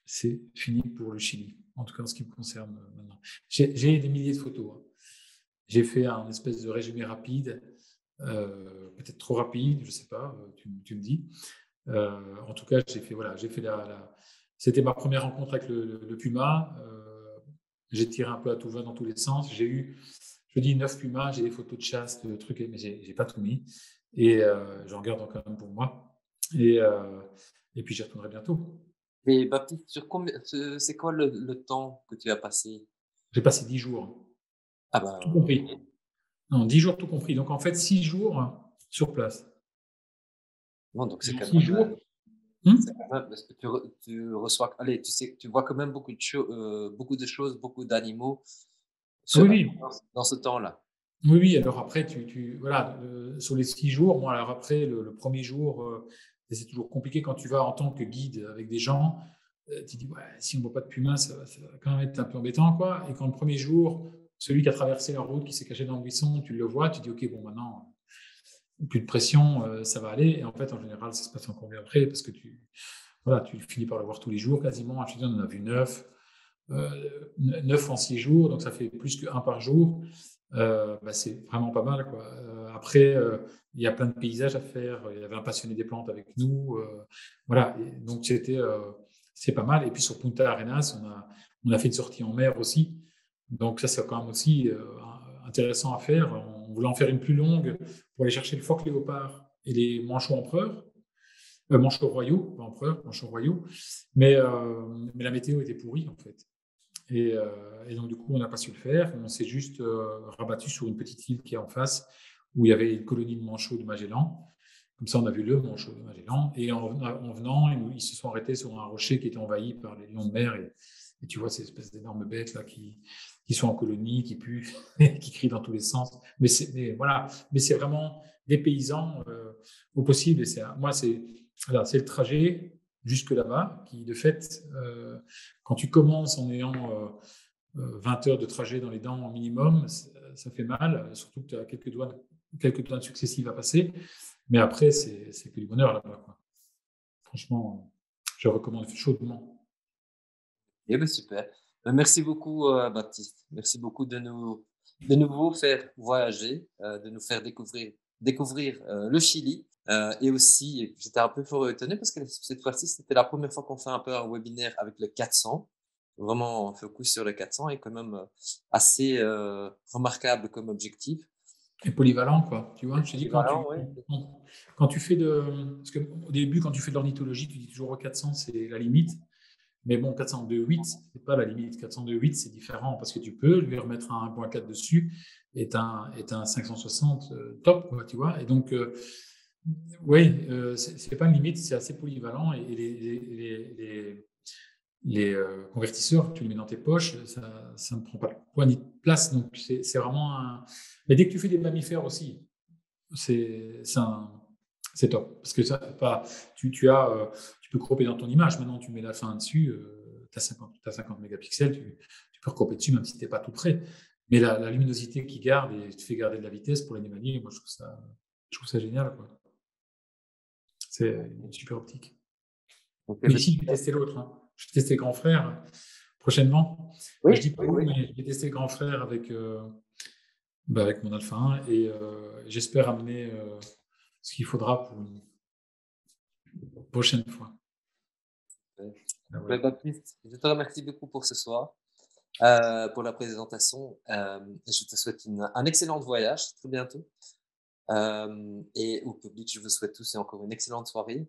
c'est fini pour le Chili, en tout cas en ce qui me concerne maintenant. J'ai des milliers de photos, hein. J'ai fait un espèce de résumé rapide, peut-être trop rapide, je ne sais pas, tu me dis. En tout cas, j'ai fait c'était ma première rencontre avec le puma. J'ai tiré un peu à tout va dans tous les sens. J'ai eu, je dis 9 pumas, j'ai des photos de chasse, de trucs, mais j'ai pas tout mis. Et j'en garde quand même pour moi. Et puis j'y retournerai bientôt. Et Baptiste, c'est quoi le temps que tu as passé? J'ai passé 10 jours, Ah tout ben, compris. Non, 10 jours tout compris. Donc en fait, 6 jours sur place. non, donc Et c'est en quand 6 même, jours, c'est quand même parce que tu reçois, allez, tu vois quand même beaucoup de choses, beaucoup d'animaux oui, sur oui. dans ce temps-là. Oui, oui, alors après, voilà, sur les 6 jours, moi, alors après, le premier jour, c'est toujours compliqué quand tu vas en tant que guide avec des gens, tu dis, ouais, si on ne voit pas de puma, ça va quand même être un peu embêtant, quoi. Et quand le premier jour, celui qui a traversé la route, qui s'est caché dans le buisson, tu le vois, tu dis, OK, bon, maintenant, plus de pression, ça va aller. Et en fait, en général, ça se passe encore mieux après, parce que voilà, tu finis par le voir tous les jours quasiment. Je te dis, on en a vu 9, 9 en 6 jours, donc ça fait plus qu'un par jour. C'est vraiment pas mal, quoi. Après, il y a plein de paysages à faire. Il y avait un passionné des plantes avec nous. Voilà. Et donc, c'est pas mal. Et puis, sur Punta Arenas, on a fait une sortie en mer aussi. Donc, ça, c'est quand même aussi intéressant à faire. On voulait en faire une plus longue pour aller chercher le phoque léopard et les manchots empereurs. Manchots royaux, pas empereurs, manchots royaux. Mais la météo était pourrie, en fait. Et donc, du coup, on n'a pas su le faire. On s'est juste rabattu sur une petite île qui est en face, où il y avait une colonie de manchots de Magellan. Comme ça, on a vu le manchot de Magellan. Et en venant, ils se sont arrêtés sur un rocher qui était envahi par les lions de mer. Et tu vois ces espèces d'énormes bêtes là qui sont en colonie, qui puent, qui crient dans tous les sens. Voilà. Mais c'est vraiment des paysans au possible. Et moi, c'est le trajet. jusque là-bas, qui de fait, quand tu commences en ayant 20 heures de trajet dans les dents au minimum, ça fait mal, surtout que tu as quelques douanes successives à passer. Mais après, c'est que du bonheur là-bas, quoi. Franchement, je recommande chaudement. Eh ben, super. Merci beaucoup, Baptiste. Merci beaucoup de nouveau faire voyager, de nous faire découvrir le Chili. Et aussi, j'étais un peu fort étonné parce que cette fois-ci, c'était la première fois qu'on fait un peu un webinaire avec le 400. Vraiment, on focus sur le 400 et quand même assez remarquable comme objectif. Et polyvalent, quoi. Tu vois, je te dis, Équivalent, oui. quand tu fais parce qu'au début, quand tu fais de l'ornithologie, tu dis toujours 400, c'est la limite. Mais bon, 402.8, c'est pas la limite. 402.8, c'est différent parce que tu peux lui remettre un 1.4 dessus et un 560 top, quoi, tu vois. Et donc, oui, c'est pas une limite, c'est assez polyvalent. Et les convertisseurs, tu les mets dans tes poches, ça ne prend pas de poids ni de place. Donc, c'est vraiment un. Mais dès que tu fais des mammifères aussi, c'est c'est top. Parce que ça, pas, tu peux cropper dans ton image. Maintenant, tu mets la fin dessus, tu as 50 mégapixels, tu peux recropper dessus, même si tu n'es pas tout près. Mais la luminosité qui garde et tu fais garder de la vitesse pour l'animalier, moi, je trouve ça génial, quoi. C'est une super optique. Donc, Mais ici, je vais tester l'autre, hein. Je vais tester grand frère prochainement. Je oui, dis pas oui, où, oui. mais je vais tester grand frère avec mon Alpha 1 et j'espère amener ce qu'il faudra pour une prochaine fois. Ah, Ben, voilà. Baptiste, je te remercie beaucoup pour ce soir, pour la présentation. Je te souhaite un excellent voyage très bientôt. Et au public, je vous souhaite tous et encore une excellente soirée.